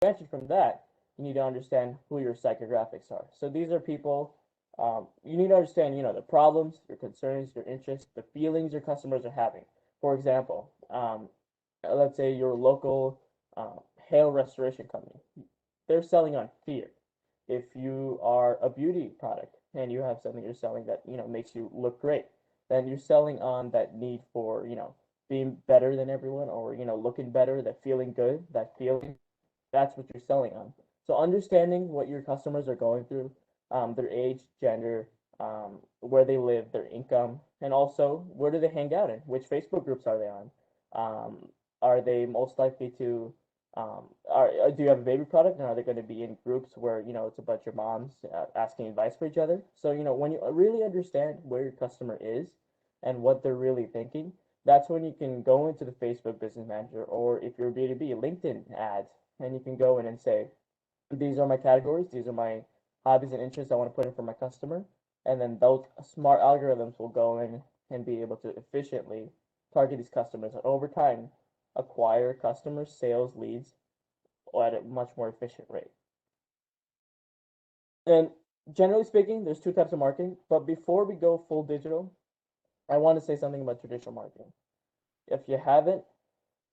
expansion from that, you need to understand who your psychographics are. So these are people, you need to understand, the problems, your concerns, your interests, the feelings your customers are having. For example, let's say your local hail restoration company. They're selling on fear. If you are a beauty product and you have something you're selling that, makes you look great, then you're selling on that need for, being better than everyone, or, looking better, that feeling good, that feeling, that's what you're selling on. So understanding what your customers are going through, their age, gender, where they live, their income, and also where do they hang out in? Which Facebook groups are they on? Are they most likely to do you have a baby product, and are they going to be in groups where it's a bunch of moms asking advice for each other? So when you really understand where your customer is and what they're really thinking, that's when you can go into the Facebook Business Manager, or if you're B2B, LinkedIn ads, and you can go in and say, these are my categories, these are my hobbies and interests I want to put in for my customer, and then those smart algorithms will go in and be able to efficiently target these customers, and over time acquire customers, sales, leads at a much more efficient rate. And generally speaking, there's two types of marketing, but before we go full digital, I want to say something about traditional marketing. If you haven't,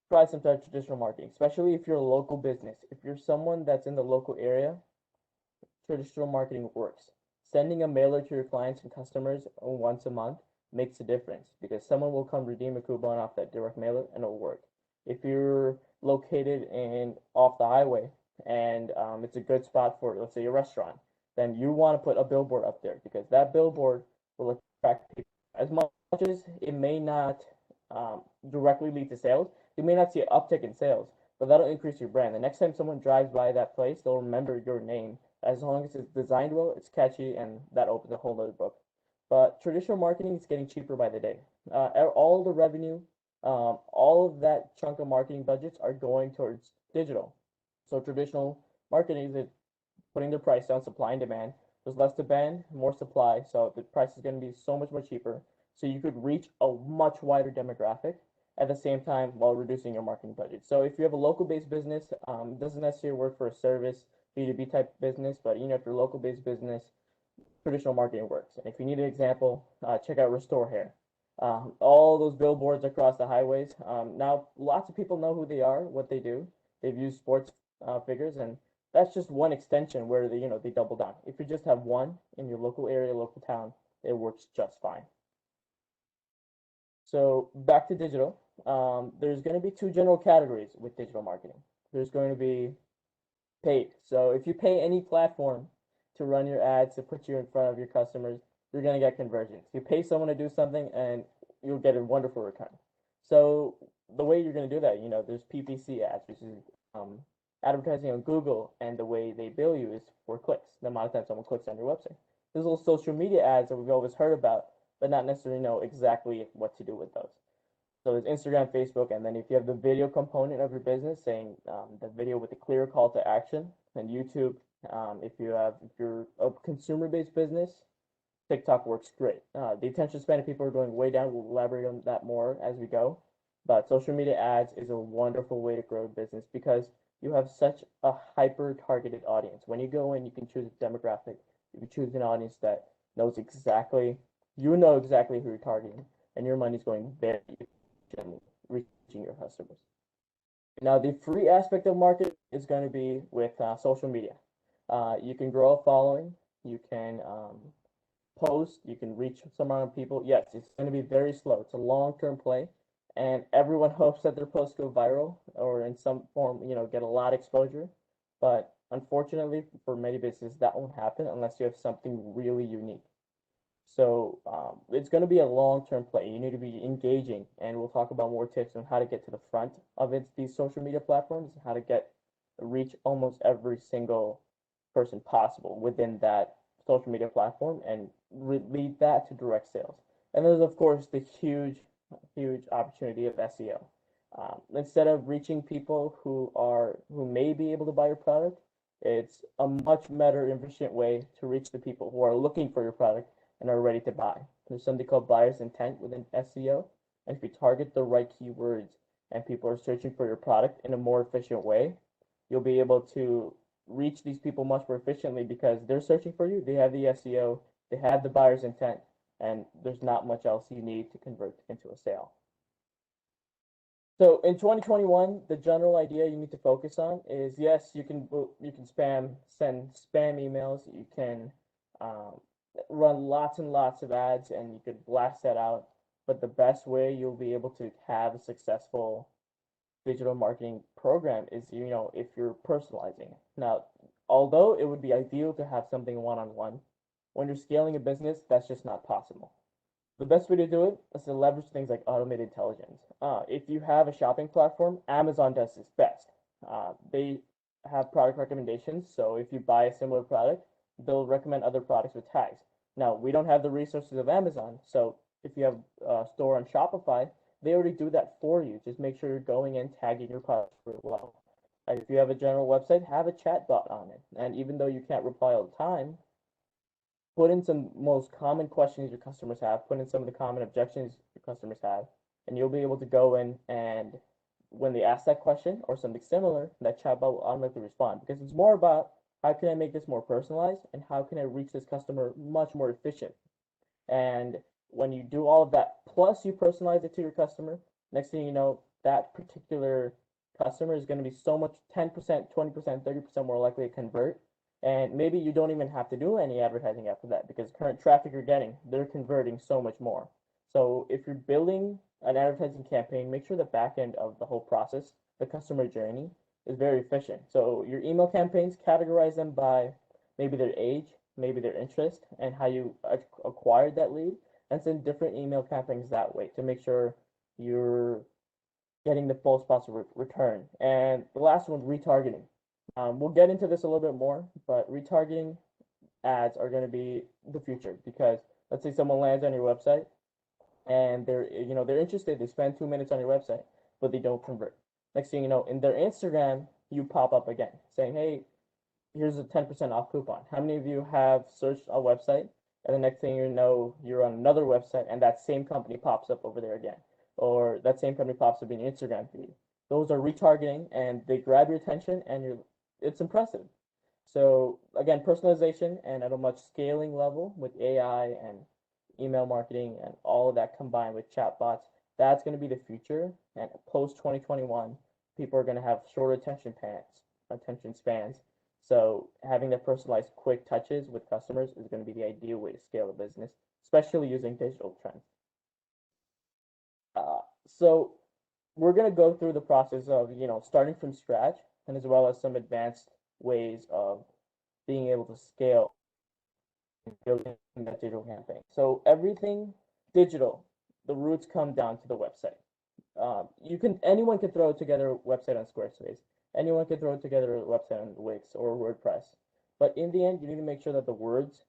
try some type of traditional marketing, especially if you're a local business. If you're someone that's in the local area, traditional marketing works. Sending a mailer to your clients and customers once a month makes a difference, because someone will come redeem a coupon off that direct mailer and it'll work. If you're located in off the highway and it's a good spot for, let's say, a restaurant, then you want to put a billboard up there, because that billboard will attract people. As much as it may not directly lead to sales, you may not see an uptick in sales, but that'll increase your brand. The next time someone drives by that place, they'll remember your name. As long as it's designed well, it's catchy, and that opens a whole other book. But traditional marketing is getting cheaper by the day. All the revenue, all of that chunk of marketing budgets are going towards digital. So traditional marketing is putting their price down, supply and demand. There's less demand, more supply, so the price is going to be so much more cheaper. So you could reach a much wider demographic at the same time while reducing your marketing budget. So if you have a local-based business, it doesn't necessarily work for a service, B2B type business, but if you're a local-based business, traditional marketing works. And if you need an example, check out Restore Hair. All those billboards across the highways. Now, lots of people know who they are, what they do. They've used sports figures, and that's just one extension where they double down. If you just have one in your local area, local town, it works just fine. So back to digital. There's going to be two general categories with digital marketing. There's going to be paid. So if you pay any platform to run your ads, to put you in front of your customers, you're going to get conversions. You pay someone to do something and you'll get a wonderful return. So the way you're going to do that, there's PPC ads, which is advertising on Google, and the way they bill you is for clicks, the amount of time someone clicks on your website. There's little social media ads that we've always heard about, but not necessarily know exactly what to do with those. So there's Instagram, Facebook, and then if you have the video component of your business, saying the video with a clear call to action, and YouTube. If you're a consumer-based business, TikTok works great. The attention span of people are going way down. We'll elaborate on that more as we go. But social media ads is a wonderful way to grow a business, because you have such a hyper-targeted audience. When you go in, you can choose a demographic. You can choose an audience that knows exactly, who you're targeting, and your money's going very efficiently reaching your customers. Now, the free aspect of marketing is going to be with social media. You can grow a following, you can post, you can reach some amount of people. Yes, it's going to be very slow. It's a long-term play, and everyone hopes that their posts go viral or in some form, get a lot of exposure. But unfortunately, for many businesses, that won't happen unless you have something really unique. So it's going to be a long-term play. You need to be engaging, and we'll talk about more tips on how to get to the front of these social media platforms, how to reach almost every single person possible within that social media platform, and lead that to direct sales. And there's, of course, the huge opportunity of SEO. Instead of reaching people who may be able to buy your product, it's a much better, efficient way to reach the people who are looking for your product and are ready to buy. There's something called buyer's intent within SEO, and if you target the right keywords and people are searching for your product in a more efficient way, you'll be able to reach these people much more efficiently because they're searching for you. They have the SEO, they have the buyer's intent, and there's not much else you need to convert into a sale. So in 2021, the general idea you need to focus on is, yes, you can send spam emails, you can run lots and lots of ads, and you could blast that out. But the best way you'll be able to have a successful digital marketing program is, if you're personalizing. Now, although it would be ideal to have something one-on-one, when you're scaling a business, that's just not possible. The best way to do it is to leverage things like automated intelligence. If you have a shopping platform, Amazon does this best. They have product recommendations, so if you buy a similar product, they'll recommend other products with tags. Now, we don't have the resources of Amazon, so if you have a store on Shopify, they already do that for you. Just make sure you're going in, tagging your products really well. If you have a general website, have a chat bot on it. And even though you can't reply all the time, put in some most common questions your customers have, put in some of the common objections your customers have, and you'll be able to go in and when they ask that question or something similar, that chatbot will automatically respond because it's more about how can I make this more personalized and how can I reach this customer much more efficient. And when you do all of that, plus you personalize it to your customer, next thing you know, that particular customer is going to be so much 10%, 20%, 30% more likely to convert. And maybe you don't even have to do any advertising after that because current traffic you're getting, they're converting so much more. So if you're building an advertising campaign, make sure the back end of the whole process, the customer journey, is very efficient. So your email campaigns, categorize them by maybe their age, maybe their interest, and how you acquired that lead, and send different email campaigns that way to make sure you're getting the most possible return. And the last one, retargeting. We'll get into this a little bit more, but retargeting ads are going to be the future because let's say someone lands on your website and they're interested. They spend 2 minutes on your website, but they don't convert. Next thing you know, in their Instagram, you pop up again saying, "Hey, here's a 10% off coupon." How many of you have searched a website and the next thing you know, you're on another website and that same company pops up over there again, or that same company pops up in your Instagram feed? Those are retargeting, and they grab your attention, and it's impressive. So again, personalization and at a much scaling level with AI and email marketing and all of that combined with chatbots, that's going to be the future. And post 2021, people are going to have shorter attention spans. So having that personalized quick touches with customers is going to be the ideal way to scale a business, especially using digital trends. So we're going to go through the process of, starting from scratch and as well as some advanced ways of being able to scale and building that digital campaign. So everything digital, the roots come down to the website. Anyone can throw together a website on Squarespace. Anyone can throw together a website on Wix or WordPress. But in the end, you need to make sure that the words,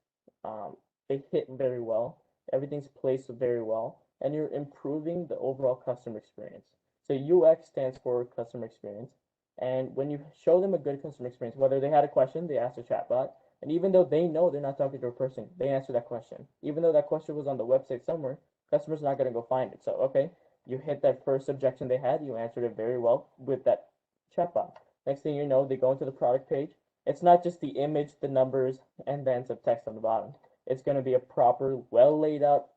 they hit very well. Everything's placed very well. And you're improving the overall customer experience. So UX stands for customer experience. And when you show them a good customer experience, whether they had a question, they asked a chatbot. And even though they know they're not talking to a person, they answer that question. Even though that question was on the website somewhere, customer's not going to go find it. So, okay, you hit that first objection they had, you answered it very well with that chatbot. Next thing you know, they go into the product page. It's not just the image, the numbers, and then some text on the bottom. It's going to be a proper, well laid out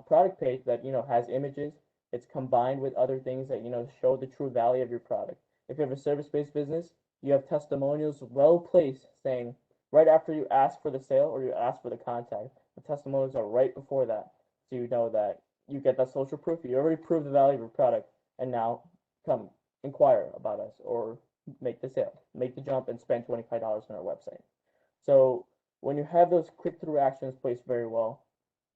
product page that has images. It's combined with other things that show the true value of your product. If you have a service-based business, you have testimonials well placed saying right after you ask for the sale or you ask for the contact, the testimonials are right before that. So you know that you get that social proof. You already proved the value of your product, and now come inquire about us or make the sale, make the jump and spend $25 on our website. So when you have those click-through actions placed very well,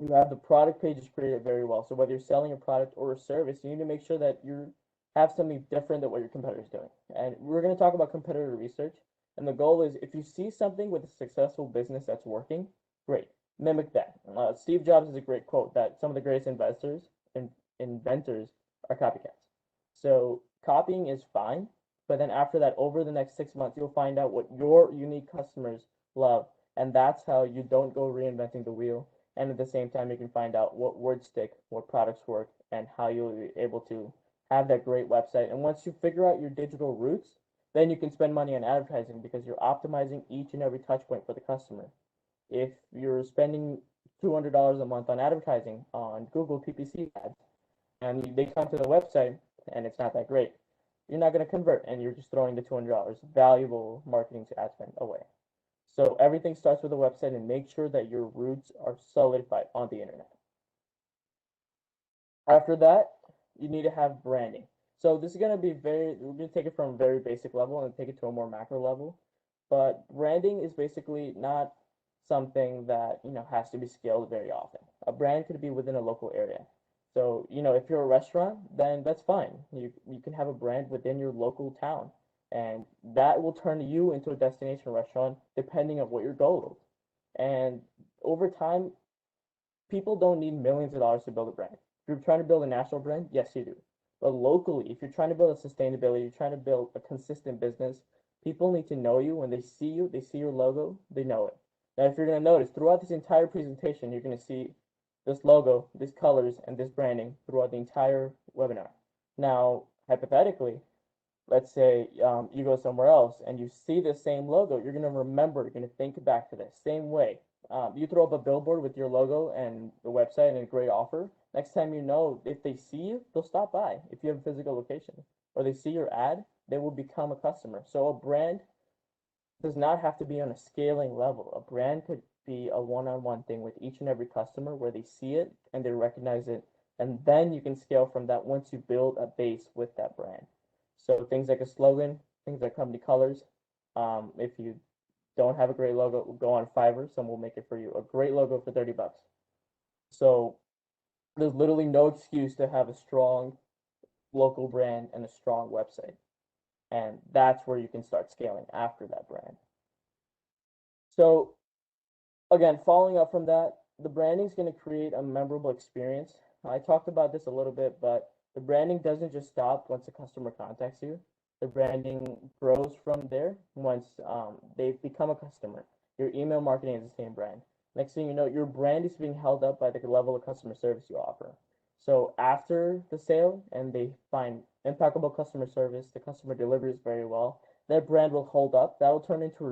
you have the product pages created very well. So whether you're selling a product or a service, you need to make sure that you have something different than what your competitor's doing. And we're going to talk about competitor research. And the goal is if you see something with a successful business that's working, great, mimic that. Steve Jobs has a great quote that some of the greatest inventors are copycats. So copying is fine, but then after that, over the next 6 months, you'll find out what your unique customers love. And that's how you don't go reinventing the wheel. And at the same time, you can find out what words stick, what products work, and how you'll be able to have that great website. And once you figure out your digital roots, then you can spend money on advertising because you're optimizing each and every touch point for the customer. If you're spending $200 a month on advertising on Google PPC ads, and they come to the website and it's not that great, you're not going to convert, and you're just throwing the $200 valuable marketing to ad spend away. So everything starts with a website, and make sure that your roots are solidified on the internet. After that, you need to have branding. So this is going to be we're going to take it from a very basic level and take it to a more macro level. But branding is basically not something that, has to be scaled very often. A brand could be within a local area. So, if you're a restaurant, then that's fine. You can have a brand within your local town, and that will turn you into a destination restaurant depending on what your goal is. And over time, people don't need millions of dollars to build a brand. If you're trying to build a national brand, yes, you do. But locally, if you're trying to build a sustainability, you're trying to build a consistent business, people need to know you. When they see you, they see your logo, they know it. Now, if you're going to notice, throughout this entire presentation, you're going to see this logo, these colors, and this branding throughout the entire webinar. Now, hypothetically, let's say you go somewhere else and you see the same logo, you're going to remember, you're going to think back to this same way. You throw up a billboard with your logo and the website and a great offer. Next time if they see you, they'll stop by if you have a physical location. Or they see your ad, they will become a customer. So a brand does not have to be on a scaling level. A brand could be a one-on-one thing with each and every customer where they see it and they recognize it. And then you can scale from that once you build a base with that brand. So things like a slogan, things like company colors. If you don't have a great logo, go on Fiverr. Someone will make it for you. A great logo for 30 bucks. So there's literally no excuse to have a strong local brand and a strong website. And that's where you can start scaling after that brand. So again, following up from that, the branding is going to create a memorable experience. I talked about this a little bit, but the branding doesn't just stop once a customer contacts you. The branding grows from there once they become a customer. Your email marketing is the same brand. Next thing you know, your brand is being held up by the level of customer service you offer. So after the sale and they find impeccable customer service, the customer delivers very well, that brand will hold up. That will turn into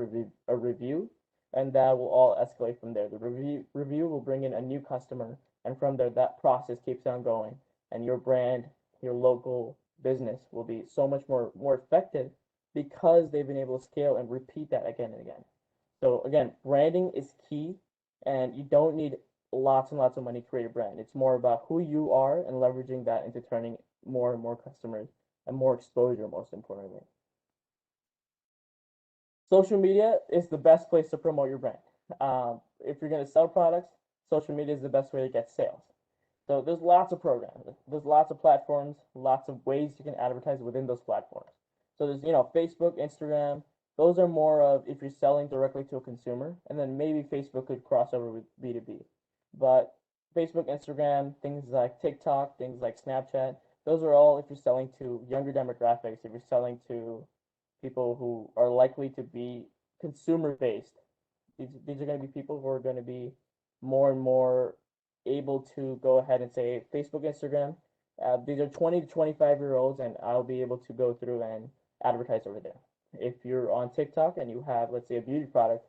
a review, and that will all escalate from there. The review will bring in a new customer, and from there, that process keeps on going, and your brand, your local business will be so much more effective because they've been able to scale and repeat that again and again. So again, branding is key, and you don't need lots and lots of money to create a brand. It's more about who you are and leveraging that into turning more and more customers and more exposure, most importantly. Social media is the best place to promote your brand. If you're going to sell products, social media is the best way to get sales. So there's lots of programs, there's lots of platforms, lots of ways you can advertise within those platforms. So there's, Facebook, Instagram. Those are more of if you're selling directly to a consumer, and then maybe Facebook could cross over with B2B. But Facebook, Instagram, things like TikTok, things like Snapchat, those are all if you're selling to younger demographics, if you're selling to people who are likely to be consumer based. These are going to be people who are going to be more and more able to go ahead and say Facebook, Instagram. These are 20 to 25-year-olds, and I'll be able to go through and advertise over there. If you're on TikTok and you have, let's say, a beauty product,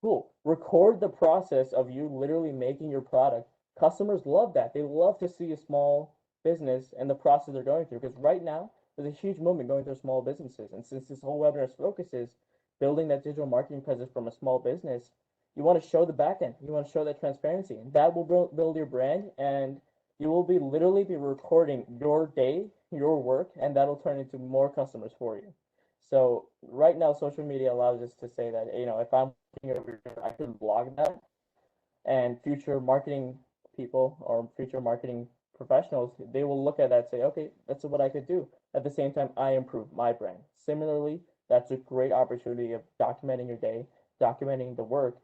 cool. Record the process of you literally making your product. Customers love that. They love to see a small business and the process they're going through, because right now there's a huge movement going through small businesses. And since this whole webinar's focus is building that digital marketing presence from a small business, you want to show the back end. You want to show that transparency. And that will build your brand, and you will be literally be recording your day, your work, and that'll turn into more customers for you. So right now, social media allows us to say that, if I'm working over here, I can blog that, and future marketing people or future marketing professionals, they will look at that and say, okay, that's what I could do. At the same time, I improve my brand. Similarly, that's a great opportunity of documenting your day, documenting the work,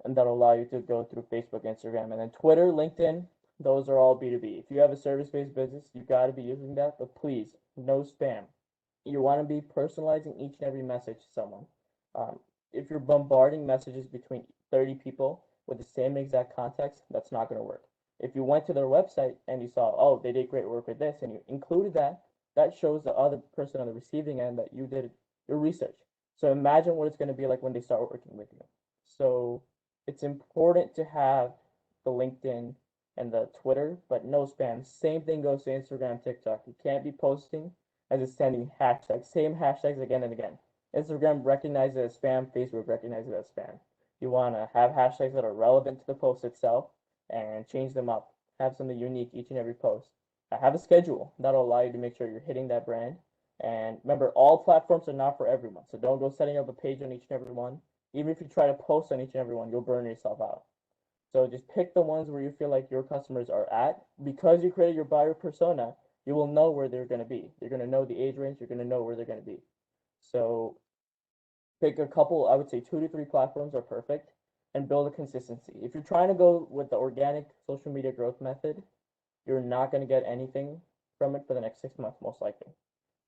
and that'll allow you to go through Facebook, Instagram, and then Twitter, LinkedIn. Those are all B2B. If you have a service-based business, you got to be using that, but please, no spam. You want to be personalizing each and every message to someone. If you're bombarding messages between 30 people with the same exact context, that's not going to work. If you went to their website and you saw, oh, they did great work with this, and you included that, that shows the other person on the receiving end that you did your research. So imagine what it's going to be like when they start working with you. So it's important to have the LinkedIn and the Twitter, but no spam. Same thing goes to Instagram, TikTok. You can't be posting as it's sending hashtags, same hashtags again and again. Instagram recognizes it as spam, Facebook recognizes it as spam. You want to have hashtags that are relevant to the post itself and change them up. Have something unique each and every post. Have a schedule that'll allow you to make sure you're hitting that brand. And remember, all platforms are not for everyone. So don't go setting up a page on each and every one. Even if you try to post on each and every one, you'll burn yourself out. So just pick the ones where you feel like your customers are at. Because you created your buyer persona, you will know where they're going to be. You're going to know the age range. You're going to know where they're going to be. So pick a couple, I would say 2 to 3 platforms are perfect, and build a consistency. If you're trying to go with the organic social media growth method, you're not going to get anything from it for the next 6 months, most likely.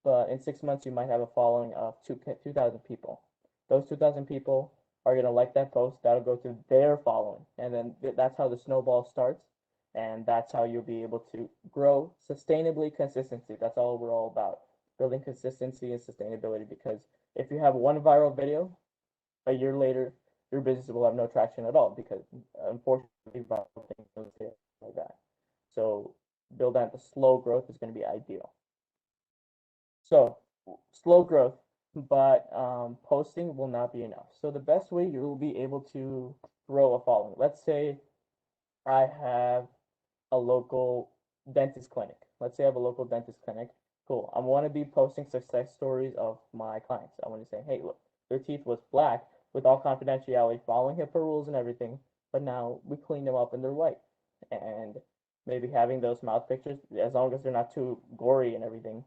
But in 6 months, you might have a following of 2,000 people. Those 2,000 people are going to like that post. That'll go to their following. And then that's how the snowball starts. And that's how you'll be able to grow sustainably, consistency. That's all we're all about, building consistency and sustainability. Because if you have one viral video, a year later, your business will have no traction at all, because unfortunately, viral things don't stay like that. So build that. The slow growth is going to be ideal. So slow growth, but posting will not be enough. So the best way you will be able to grow a following. Let's say I have a local dentist clinic. Let's say I have a local dentist clinic. Cool. I want to be posting success stories of my clients. I want to say, hey, look, their teeth was black with all confidentiality, following HIPAA rules and everything, but now we clean them up and they're white. And maybe having those mouth pictures, as long as they're not too gory and everything,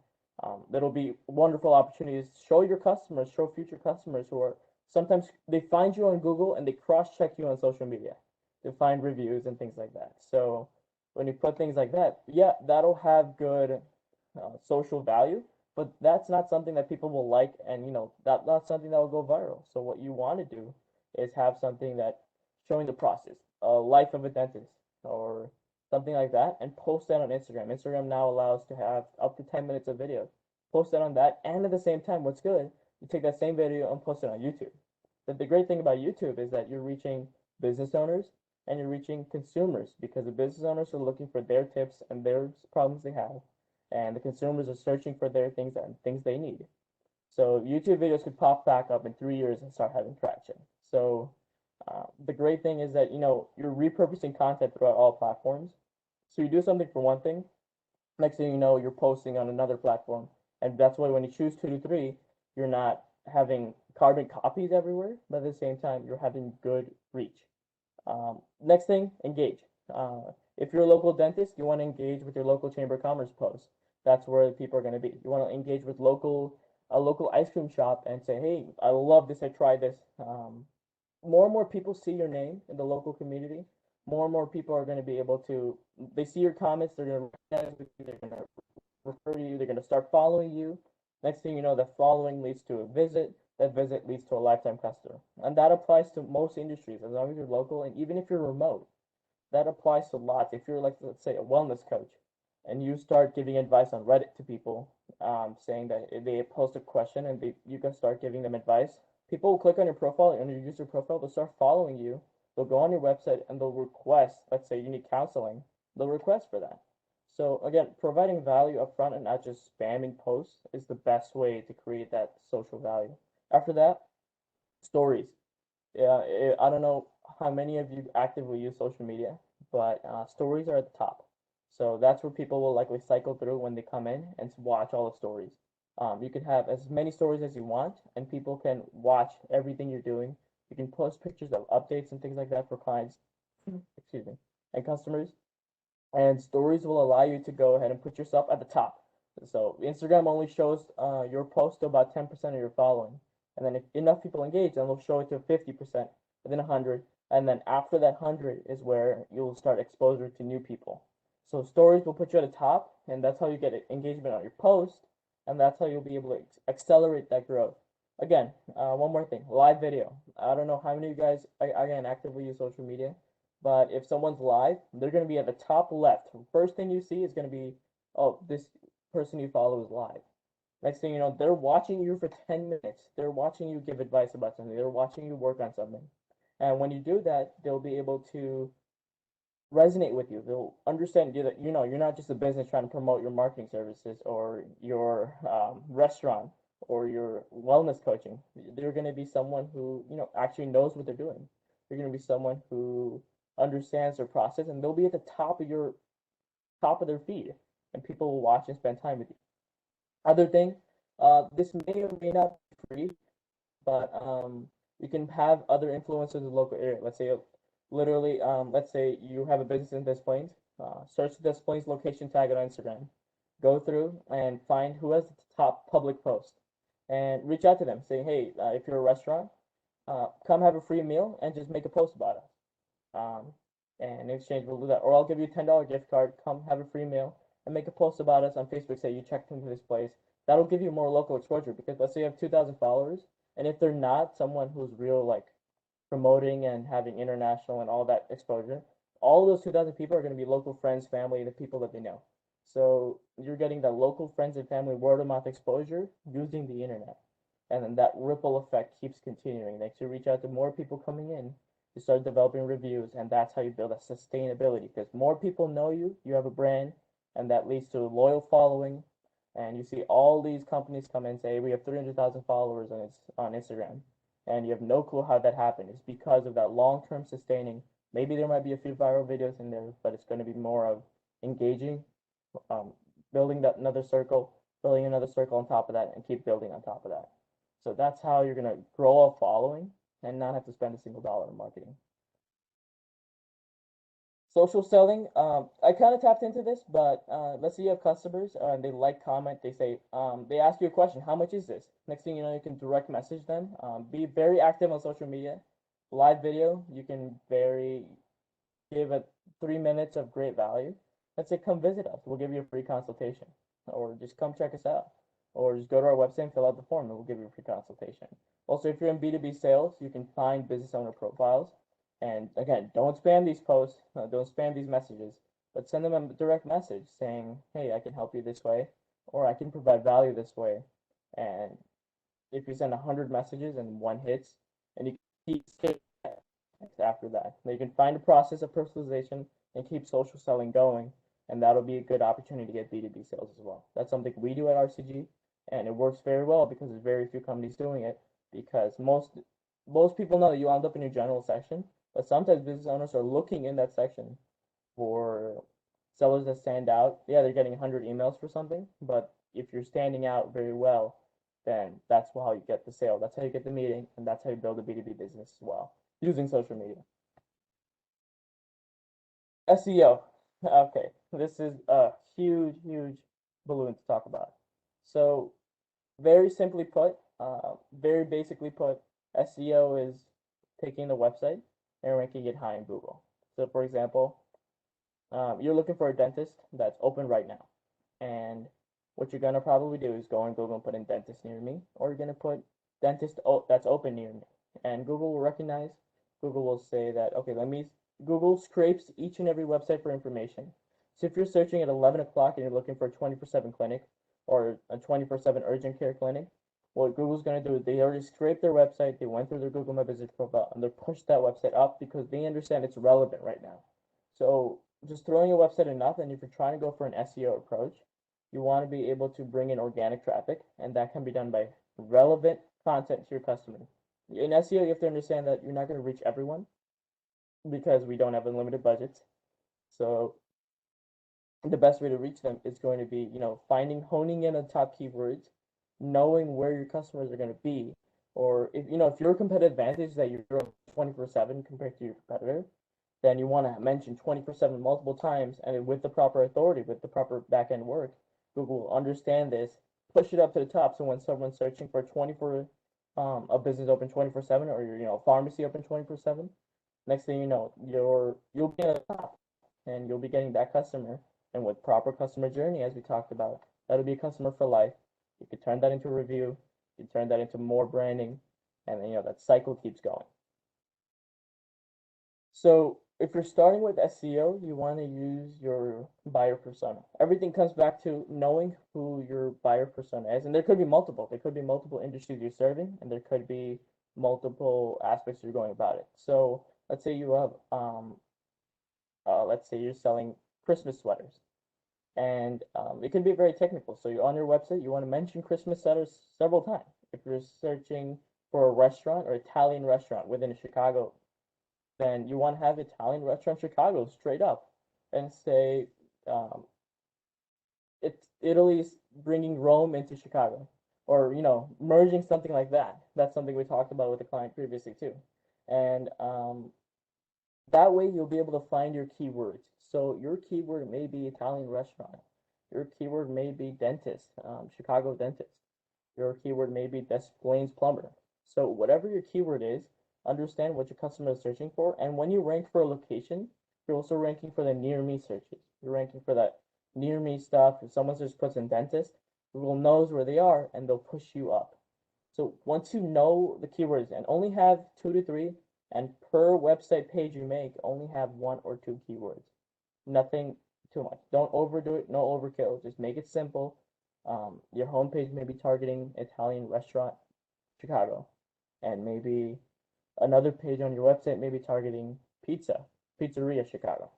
that'll be wonderful opportunities. Show your customers, show future customers who are sometimes they find you on Google and they cross-check you on social media to find reviews and things like that. So when you put things like that, yeah, that'll have good social value, but that's not something that people will like, and that's not something that will go viral. So what you want to do is have something that showing the process, life of a dentist, or something like that, and post that on Instagram. Instagram now allows to have up to 10 minutes of video. Post that on that, and at the same time, what's good, you take that same video and post it on YouTube. But the great thing about YouTube is that you're reaching business owners and you're reaching consumers, because the business owners are looking for their tips and their problems they have, and the consumers are searching for their things and things they need. So YouTube videos could pop back up in 3 years and start having traction. So the great thing is that you're repurposing content throughout all platforms. So you do something for one thing, next thing you know, you're posting on another platform, and that's why when you choose 2 to 3, you're not having carbon copies everywhere, but at the same time, you're having good reach. Next thing, engage. If you're a local dentist, you want to engage with your local chamber of commerce post. That's where people are going to be. You want to engage with a local ice cream shop and say, hey, I love this, I tried this. More and more people see your name in the local community. More and more people are going to be able to, they see your comments, they're going to recognize you, they're going to refer to you, they're going to start following you. Next thing you know, the following leads to a visit. That visit leads to a lifetime customer. And that applies to most industries, as long as you're local, and even if you're remote. That applies to lots. If you're, like, let's say, a wellness coach, and you start giving advice on Reddit to people, saying that they post a question and you can start giving them advice, people will click on your profile, on your user profile, they'll start following you, they'll go on your website, and they'll request, let's say you need counseling, they'll request for that. So again, providing value up front and not just spamming posts is the best way to create that social value. After that, stories. Yeah, I don't know how many of you actively use social media, but stories are at the top. So that's where people will likely cycle through when they come in and watch all the stories. You can have as many stories as you want, and people can watch everything you're doing. You can post pictures of updates and things like that for clients, excuse me, and customers. And stories will allow you to go ahead and put yourself at the top. So Instagram only shows your post to about 10% of your following. And then if enough people engage, then they'll show it to 50%, and then 100. And then after that 100 is where you'll start exposure to new people. So stories will put you at the top, and that's how you get engagement on your post, and that's how you'll be able to accelerate that growth. Again, one more thing, live video. I don't know how many of you guys, again, actively use social media, but if someone's live, they're going to be at the top left. First thing you see is going to be, oh, this person you follow is live. Next thing you know, they're watching you for 10 minutes. They're watching you give advice about something. They're watching you work on something. And when you do that, they'll be able to resonate with you. They'll understand you that you're not just a business trying to promote your marketing services or your restaurant or your wellness coaching. They're going to be someone who actually knows what they're doing. They're going to be someone who understands their process, and they'll be at the top of their feed, and people will watch and spend time with you. Other thing, this may or may not be free, but you can have other influencers in the local area. Let's say, literally, let's say you have a business in Des Plaines. Search the Des Plaines location tag on Instagram. Go through and find who has the top public post, and reach out to them. Say, hey, if you're a restaurant, come have a free meal and just make a post about us. And in exchange, we'll do that. Or I'll give you a $10 gift card. Come have a free meal and make a post about us on Facebook. Say you checked into this place. That'll give you more local exposure, because let's say you have 2,000 followers, and if they're not someone who's real, like promoting and having international and all that exposure, all those 2,000 people are going to be local friends, family, the people that they know. So you're getting the local friends and family word of mouth exposure using the internet. And then that ripple effect keeps continuing. Next, you reach out to more people coming in, you start developing reviews, and that's how you build a sustainability, because more people know you, you have a brand, and that leads to a loyal following. And you see all these companies come in and say, we have 300,000 followers on Instagram, and you have no clue how that happened. It's because of that long-term sustaining. Maybe there might be a few viral videos in there, but it's going to be more of engaging, building another circle on top of that, and keep building on top of that. So that's how you're going to grow a following and not have to spend a single dollar in marketing. Social selling, I kind of tapped into this, but let's say you have customers and they comment, they say, they ask you a question, how much is this? Next thing you know, you can direct message them. Be very active on social media. Live video, you can give it 3 minutes of great value. Let's say, come visit us. We'll give you a free consultation, or just come check us out, or just go to our website and fill out the form, and we'll give you a free consultation. Also, if you're in B2B sales, you can find business owner profiles. And again, don't spam these posts, don't spam these messages, but send them a direct message saying, hey, I can help you this way, or I can provide value this way. And if you send 100 messages and one hits, and you keep after that, you can find a process of personalization and keep social selling going, and that'll be a good opportunity to get B2B sales as well. That's something we do at RCG, and it works very well because there's very few companies doing it, because most people know that you end up in your general section, but sometimes business owners are looking in that section for sellers that stand out. Yeah, they're getting 100 emails for something, but if you're standing out very well, then that's how you get the sale. That's how you get the meeting, and that's how you build a B2B business as well, using social media. SEO. Okay, this is a huge, huge balloon to talk about. So, very simply put, very basically put, SEO is taking the website and ranking it high in Google. So, for example, you're looking for a dentist that's open right now, and what you're gonna probably do is go on Google and put in dentist near me, or you're gonna put dentist that's open near me, and Google will recognize. Google will say that, okay, Google scrapes each and every website for information. So if you're searching at 11 o'clock and you're looking for a 24/7 clinic or a 24/7 urgent care clinic, what Google's going to do is they already scraped their website, they went through their Google My Business profile, and they pushed that website up because they understand it's relevant right now. So just throwing a website enough, and if you're trying to go for an SEO approach, you want to be able to bring in organic traffic, and that can be done by relevant content to your customer. In SEO, you have to understand that you're not going to reach everyone because we don't have unlimited budgets. So the best way to reach them is going to be, honing in on top keywords, knowing where your customers are going to be, or if you're a competitive advantage that you're 24/7 compared to your competitor, then you want to mention 24/7 multiple times, and with the proper authority, with the proper back end work, Google will understand this, push it up to the top. So when someone's searching for a business open 24/7, or your pharmacy open 24/7, next thing you know, you'll be at the top, and you'll be getting that customer. And with proper customer journey, as we talked about, that'll be a customer for life. You could turn that into a review, you can turn that into more branding, and then that cycle keeps going. So if you're starting with SEO, you want to use your buyer persona. Everything comes back to knowing who your buyer persona is, and there could be multiple. There could be multiple industries you're serving, and there could be multiple aspects you're going about it. So let's say you have, let's say you're selling Christmas sweaters, and it can be very technical. So you're on your website, you want to mention Christmas sweaters several times. If you're searching for a restaurant or Italian restaurant within Chicago, then you want to have Italian restaurant Chicago straight up and say um, it's Italy's bringing Rome into Chicago, or merging something like that. That's something we talked about with the client previously too, and that way you'll be able to find your keywords. So your keyword may be Italian restaurant, your keyword may be dentist, Chicago dentist, your keyword may be Des Plaines plumber. So whatever your keyword is, understand what your customer is searching for, and when you rank for a location, you're also ranking for the near me searches. You're ranking for that near me stuff. If someone just puts in dentist, Google knows where they are and they'll push you up. So once you know the keywords, and only have 2 to 3, and per website page you make, only have 1 or 2 keywords. Nothing too much. Don't overdo it. No overkill. Just make it simple. Your homepage may be targeting Italian restaurant Chicago, and maybe another page on your website may be targeting pizzeria Chicago.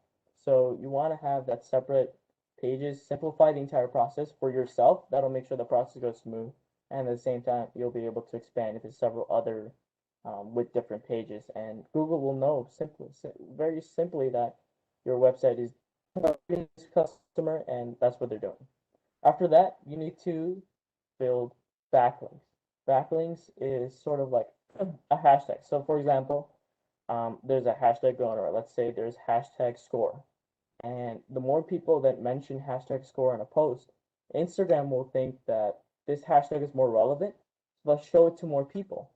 So you want to have that separate pages, simplify the entire process for yourself. That'll make sure the process goes smooth, and at the same time, you'll be able to expand into several other with different pages, and Google will know very simply that your website is targeting this customer, and that's what they're doing. After that, you need to build backlinks. Backlinks is sort of like a hashtag. So for example, there's a hashtag going around. Let's say there's hashtag score. And the more people that mention hashtag score on a post, Instagram will think that this hashtag is more relevant. So they'll show it to more people.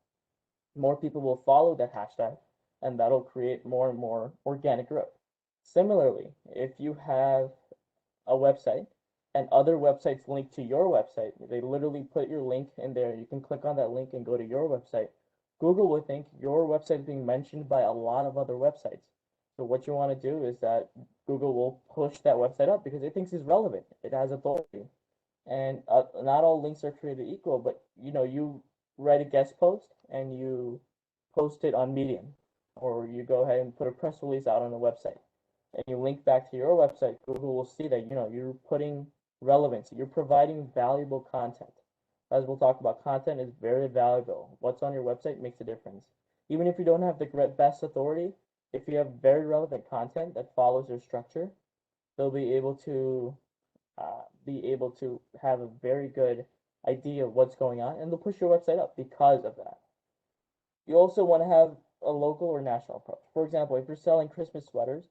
More people will follow that hashtag, and that'll create more and more organic growth. Similarly, if you have a website and other websites link to your website, they literally put your link in there. You can click on that link and go to your website. Google will think your website is being mentioned by a lot of other websites. So what you want to do is that Google will push that website up because it thinks it's relevant. It has authority. And not all links are created equal, but you write a guest post and you post it on Medium, or you go ahead and put a press release out on the website, and you link back to your website. Google will see that you're putting relevancy, you're providing valuable content. As we'll talk about, content is very valuable. What's on your website makes a difference. Even if you don't have the best authority, if you have very relevant content that follows your structure, they'll be able to have a very good idea of what's going on, and they'll push your website up because of that. You also want to have a local or national approach. For example, if you're selling Christmas sweaters,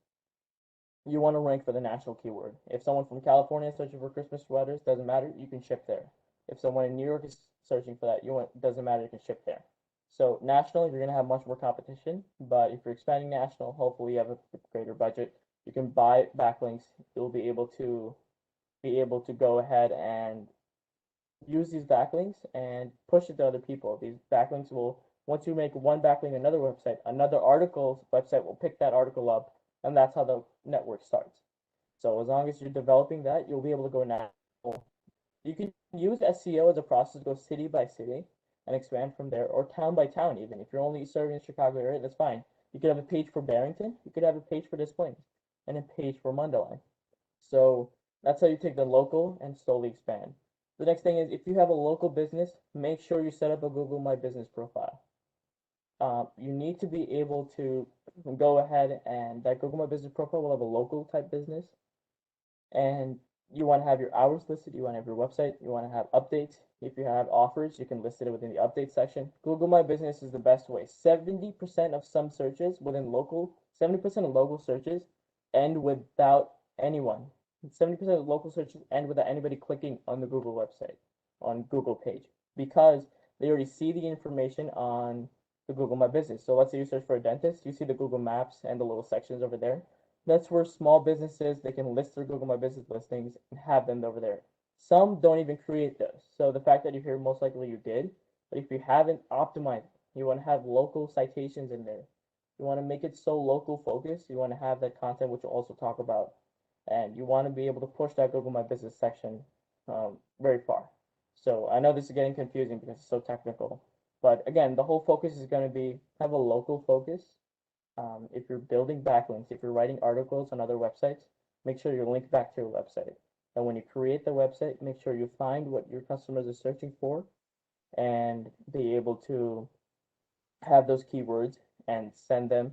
you want to rank for the national keyword. If someone from California is searching for Christmas sweaters, doesn't matter, you can ship there. If someone in New York is searching for that, doesn't matter, you can ship there. So national, you're going to have much more competition, but if you're expanding national, hopefully you have a greater budget. You can buy backlinks. You'll be able to go ahead and use these backlinks and push it to other people. These backlinks will, once you make one backlink another website, another article's website will pick that article up, and that's how the network starts. So as long as you're developing that, you'll be able to go national. You can use SEO as a process, go city by city and expand from there, or town by town even. If you're only serving the Chicago area, that's fine. You could have a page for Barrington, you could have a page for Des Plaines, and a page for Mundelein. So that's how you take the local and slowly expand. The next thing is, if you have a local business, make sure you set up a Google My Business profile. You need to be able to go ahead, and that Google My Business profile will have a local type business, and you want to have your hours listed, you want to have your website, you want to have updates. If you have offers, you can list it within the update section. Google My Business is the best way. 70% of some searches within local, 70% of local searches end without anyone. 70% of local searches end without anybody clicking on the Google website, on Google page, because they already see the information on the Google My Business. So let's say you search for a dentist, you see the Google Maps and the little sections over there. That's where small businesses, they can list their Google My Business listings and have them over there. Some don't even create those. So the fact that you're here, most likely you did. But if you haven't optimized, you want to have local citations in there. You want to make it so local focused. You want to have that content, which we'll also talk about, and you want to be able to push that Google My Business section very far. So I know this is getting confusing because it's so technical, but again, the whole focus is going to be have a local focus. If you're building backlinks, if you're writing articles on other websites, make sure you link back to your website. And when you create the website, make sure you find what your customers are searching for and be able to have those keywords and send them.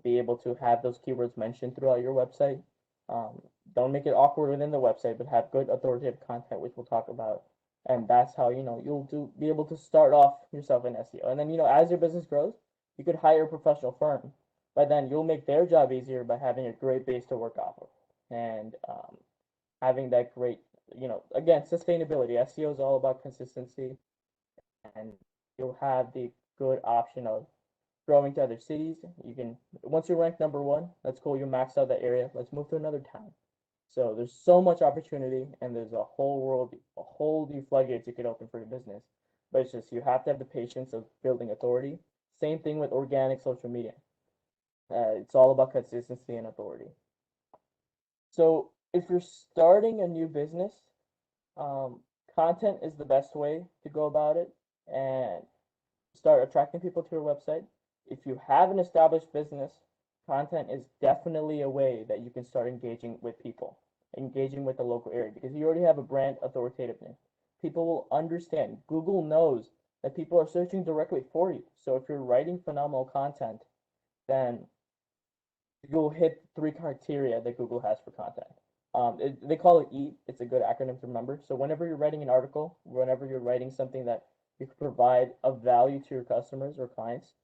Be able to have those keywords mentioned throughout your website. Um, don't make it awkward within the website, but have good authoritative content, which we'll talk about. And that's how you'll be able to start off yourself in SEO. And then as your business grows, you could hire a professional firm. By then, you'll make their job easier by having a great base to work off of, and having that great, again, sustainability. SEO is all about consistency, and you'll have the good option of growing to other cities. You can, once you rank number one, that's cool. You max out that area. Let's move to another town. So there's so much opportunity, and there's a whole world, a whole new floodgates you could open for your business. But it's just you have to have the patience of building authority. Same thing with organic social media. It's all about consistency and authority. So if you're starting a new business, content is the best way to go about it and start attracting people to your website. If you have an established business, content is definitely a way that you can start engaging with people, engaging with the local area, because you already have a brand authoritativeness. People will understand. Google knows that people are searching directly for you. So if you're writing phenomenal content, then you'll hit 3 criteria that Google has for content. They call it EAT. It's a good acronym to remember. So whenever you're writing an article, whenever you're writing something that you can provide of value to your customers or clients,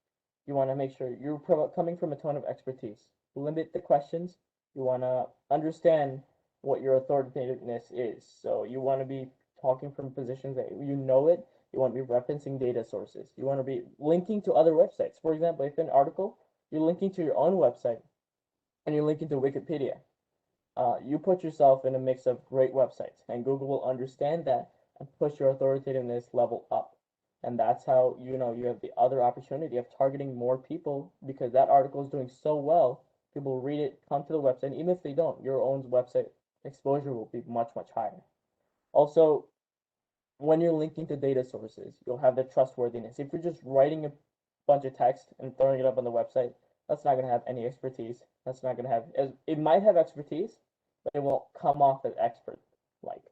you want to make sure you're coming from a tone of expertise. Limit the questions. You want to understand what your authoritativeness is. So you want to be talking from positions that you know it. You want to be referencing data sources. You want to be linking to other websites. For example, if an article, you're linking to your own website and you're linking to Wikipedia, you put yourself in a mix of great websites, and Google will understand that and push your authoritativeness level up. And that's how you have the other opportunity of targeting more people, because that article is doing so well. People read it, come to the website, and even if they don't, your own website exposure will be much, much higher. Also, when you're linking to data sources, you'll have the trustworthiness. If you're just writing a bunch of text and throwing it up on the website, that's not going to have any expertise. That's not going to have, it might have expertise, but it won't come off as expert-like.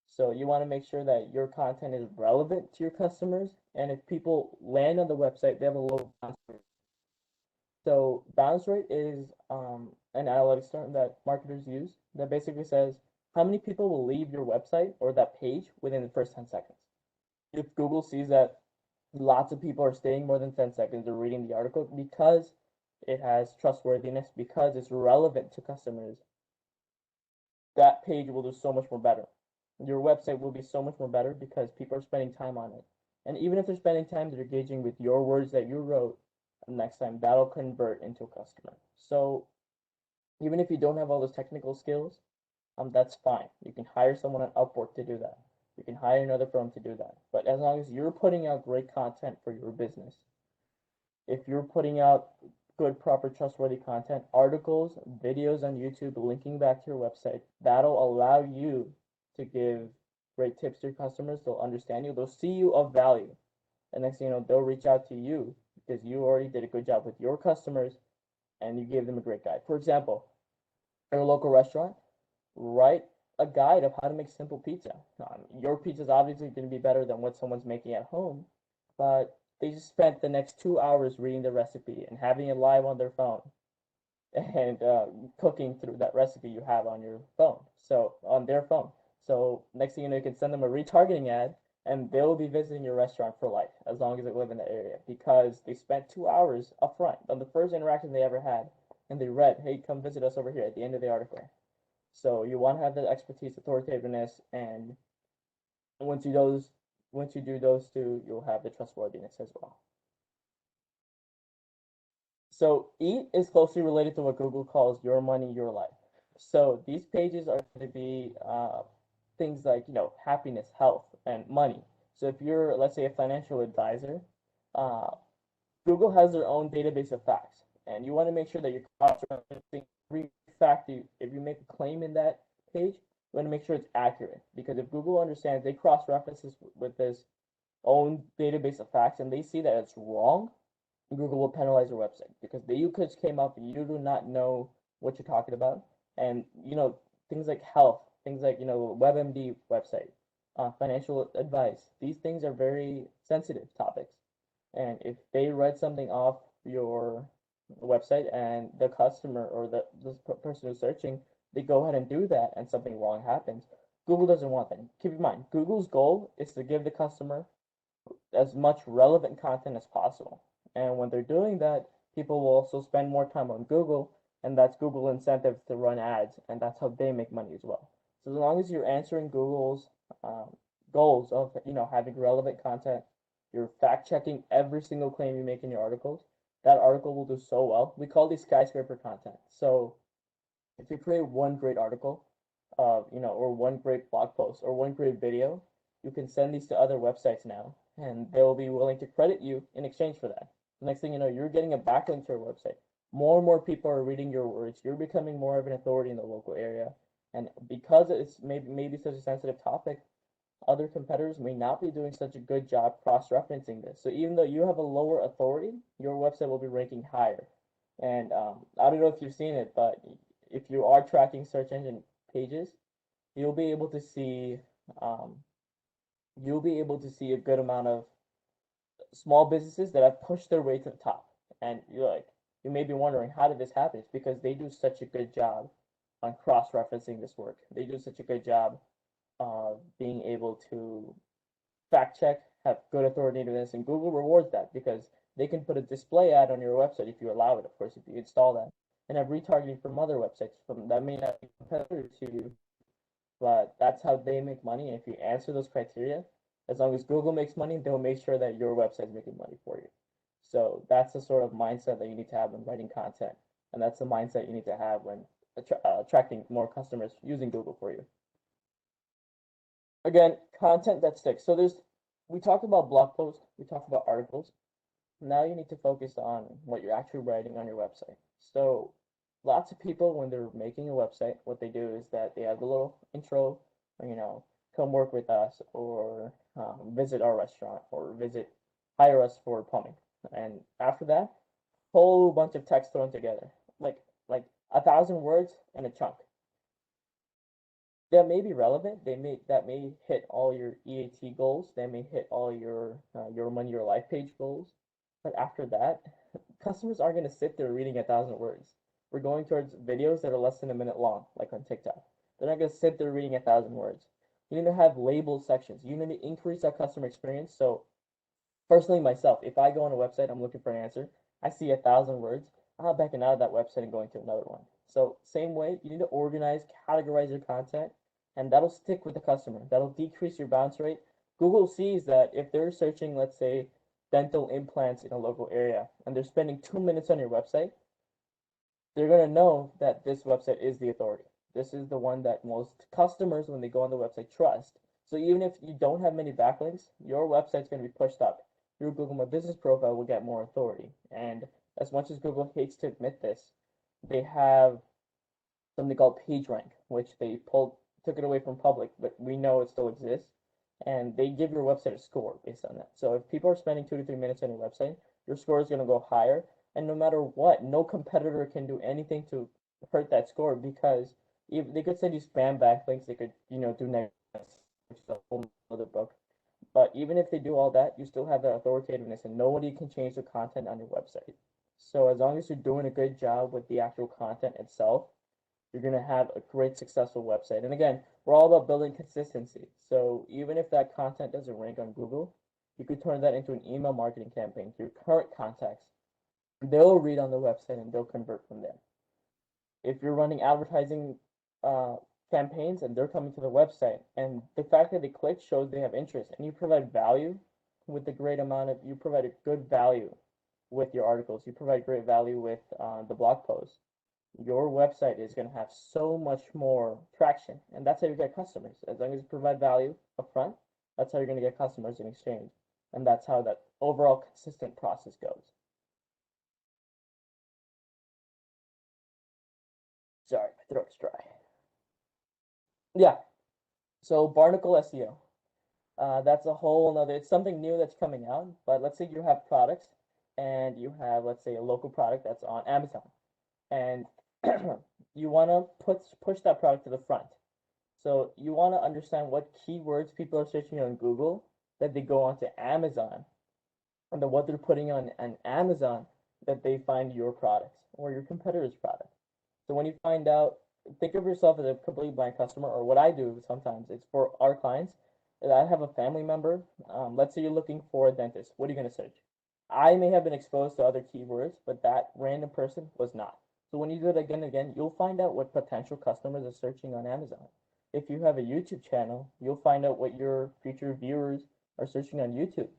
So you want to make sure that your content is relevant to your customers, and if people land on the website, they have a low bounce rate. So bounce rate is an analytics term that marketers use that basically says how many people will leave your website or that page within the first 10 seconds. If Google sees that lots of people are staying more than 10 seconds or reading the article because it has trustworthiness, because it's relevant to customers, that page will do so much more better. Your website will be so much more better because people are spending time on it. And even if they're spending time, they're engaging with your words that you wrote. Next time, that'll convert into a customer. So even if you don't have all those technical skills, that's fine. You can hire someone on Upwork to do that. You can hire another firm to do that. But as long as you're putting out great content for your business, if you're putting out good, proper, trustworthy content, articles, videos on YouTube, linking back to your website, that'll allow you to give great tips to your customers. They'll understand you. They'll see you of value. And next thing you know, they'll reach out to you because you already did a good job with your customers and you gave them a great guide. For example, at a local restaurant, write a guide of how to make simple pizza. Your pizza is obviously going to be better than what someone's making at home, but they just spent the next 2 hours reading the recipe and having it live on their phone and cooking through that recipe you have on your phone. So on their phone. So next thing you know, you can send them a retargeting ad and they'll be visiting your restaurant for life as long as they live in the area because they spent 2 hours upfront on the first interaction they ever had and they read, hey, come visit us over here at the end of the article. So you want to have the expertise, authoritativeness, and once you do those two, you'll have the trustworthiness as well. So EAT is closely related to what Google calls your money, your life. So these pages are going to be things like happiness, health, and money. So if you're, let's say, a financial advisor, Google has their own database of facts, and you want to make sure that you're cross-referencing every fact. If you make a claim in that page, you want to make sure it's accurate, because if Google understands they cross-reference this with this own database of facts and they see that it's wrong, Google will penalize your website because the UCLIs came up and you do not know what you're talking about. And things like health, things like WebMD website, financial advice. These things are very sensitive topics, and if they read something off your website and the customer or the person who's searching, they go ahead and do that, and something wrong happens, Google doesn't want that. Keep in mind, Google's goal is to give the customer as much relevant content as possible. And when they're doing that, people will also spend more time on Google, and that's Google incentive to run ads, and that's how they make money as well. So as long as you're answering Google's goals of having relevant content, you're fact checking every single claim you make in your articles, that article will do so well. We call these skyscraper content. So if you create one great article, or one great blog post or one great video, you can send these to other websites now, and they'll be willing to credit you in exchange for that. The next thing you know, you're getting a backlink to your website. More and more people are reading your words. You're becoming more of an authority in the local area. And because it's maybe such a sensitive topic, other competitors may not be doing such a good job cross-referencing this. So even though you have a lower authority, your website will be ranking higher. And I don't know if you've seen it, but if you are tracking search engine pages, you'll be able to see a good amount of small businesses that have pushed their way to the top. And you may be wondering, how did this happen? It's because they do such a good job on cross-referencing this work. They do such a good job of being able to fact check, have good authoritativeness, and Google rewards that because they can put a display ad on your website if you allow it, of course, if you install that, and have retargeting from other websites that may not be competitors to you, but that's how they make money. And if you answer those criteria, as long as Google makes money, they'll make sure that your website's making money for you. So that's the sort of mindset that you need to have when writing content, and that's the mindset you need to have when attracting more customers using Google for you. Again, content that sticks. So we talked about blog posts, we talked about articles. Now you need to focus on what you're actually writing on your website. So lots of people, when they're making a website, what they do is that they have a little intro, come work with us, or visit our restaurant, or hire us for plumbing. And after that, whole bunch of text thrown together, like 1,000 words in a chunk. That may be relevant. That may hit all your EAT goals. They may hit all your money, your life page goals. But after that, customers aren't going to sit there reading 1,000 words. We're going towards videos that are less than a minute long, like on TikTok. They're not going to sit there reading 1,000 words. You need to have labeled sections. You need to increase that customer experience. So personally, myself, if I go on a website, I'm looking for an answer, I see 1,000 words, I'm not backing out of that website and going to another one. So same way, you need to organize, categorize your content, and that'll stick with the customer. That'll decrease your bounce rate. Google sees that if they're searching, let's say, dental implants in a local area, and they're spending 2 minutes on your website, they're going to know that this website is the authority. This is the one that most customers, when they go on the website, trust. So even if you don't have many backlinks, your website's going to be pushed up. Your Google My Business profile will get more authority. And as much as Google hates to admit this, they have something called PageRank, which they took it away from public, but we know it still exists. And they give your website a score based on that. So if people are spending 2 to 3 minutes on your website, your score is going to go higher. And no matter what, no competitor can do anything to hurt that score, because if they could send you spam backlinks, they could, do negative, which is a whole other book. But even if they do all that, you still have that authoritativeness, and nobody can change the content on your website. So as long as you're doing a good job with the actual content itself, you're going to have a great, successful website. And again, we're all about building consistency. So even if that content doesn't rank on Google, you could turn that into an email marketing campaign to your current contacts. They'll read on the website and they'll convert from there. If you're running advertising campaigns and they're coming to the website, and the fact that they click shows they have interest, and you provide value with you provide a good value with your articles, you provide great value with the blog posts, your website is going to have so much more traction, and that's how you get customers. As long as you provide value up front, that's how you're going to get customers in exchange, and that's how that overall consistent process goes. throat's dry. Yeah, so Barnacle SEO. That's a whole nother, it's something new that's coming out, but let's say you have products and you have, let's say, a local product that's on Amazon, and you want to push that product to the front. So you want to understand what keywords people are searching on Google that they go onto Amazon, and then what they're putting on Amazon that they find your products or your competitor's product. So when you find out, think of yourself as a completely blind customer, or what I do sometimes, it's for our clients. I have a family member. Let's say you're looking for a dentist. What are you going to search? I may have been exposed to other keywords, but that random person was not. So when you do it again and again, you'll find out what potential customers are searching on Amazon. If you have a YouTube channel, you'll find out what your future viewers are searching on YouTube.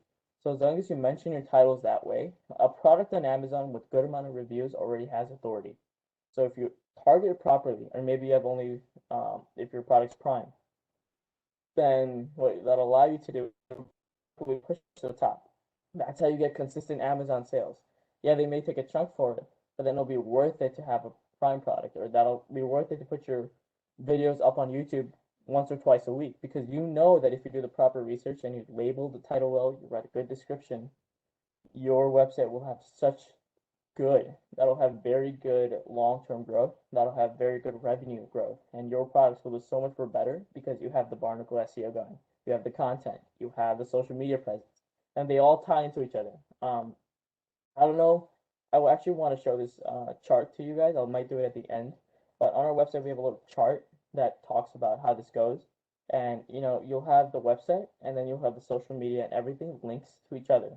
So as long as you mention your titles that way, a product on Amazon with good amount of reviews already has authority. So if you target it properly, or maybe you have only, if your product's Prime, then what that'll allow you to do is push to the top. That's how you get consistent Amazon sales. Yeah, they may take a chunk for it, but then it'll be worth it to have a Prime product, or that'll be worth it to put your videos up on YouTube once or twice a week, because you know that if you do the proper research and you label the title well, you write a good description, your website will have that'll have very good long-term growth, that'll have very good revenue growth, and your products will do so much more better because you have the Barnacle SEO going, you have the content, you have the social media presence, and they all tie into each other. I don't know, I will actually want to show this chart to you guys. I might do it at the end, but on our website we have a little chart that talks about how this goes, and you'll have the website, and then you'll have the social media, and everything links to each other,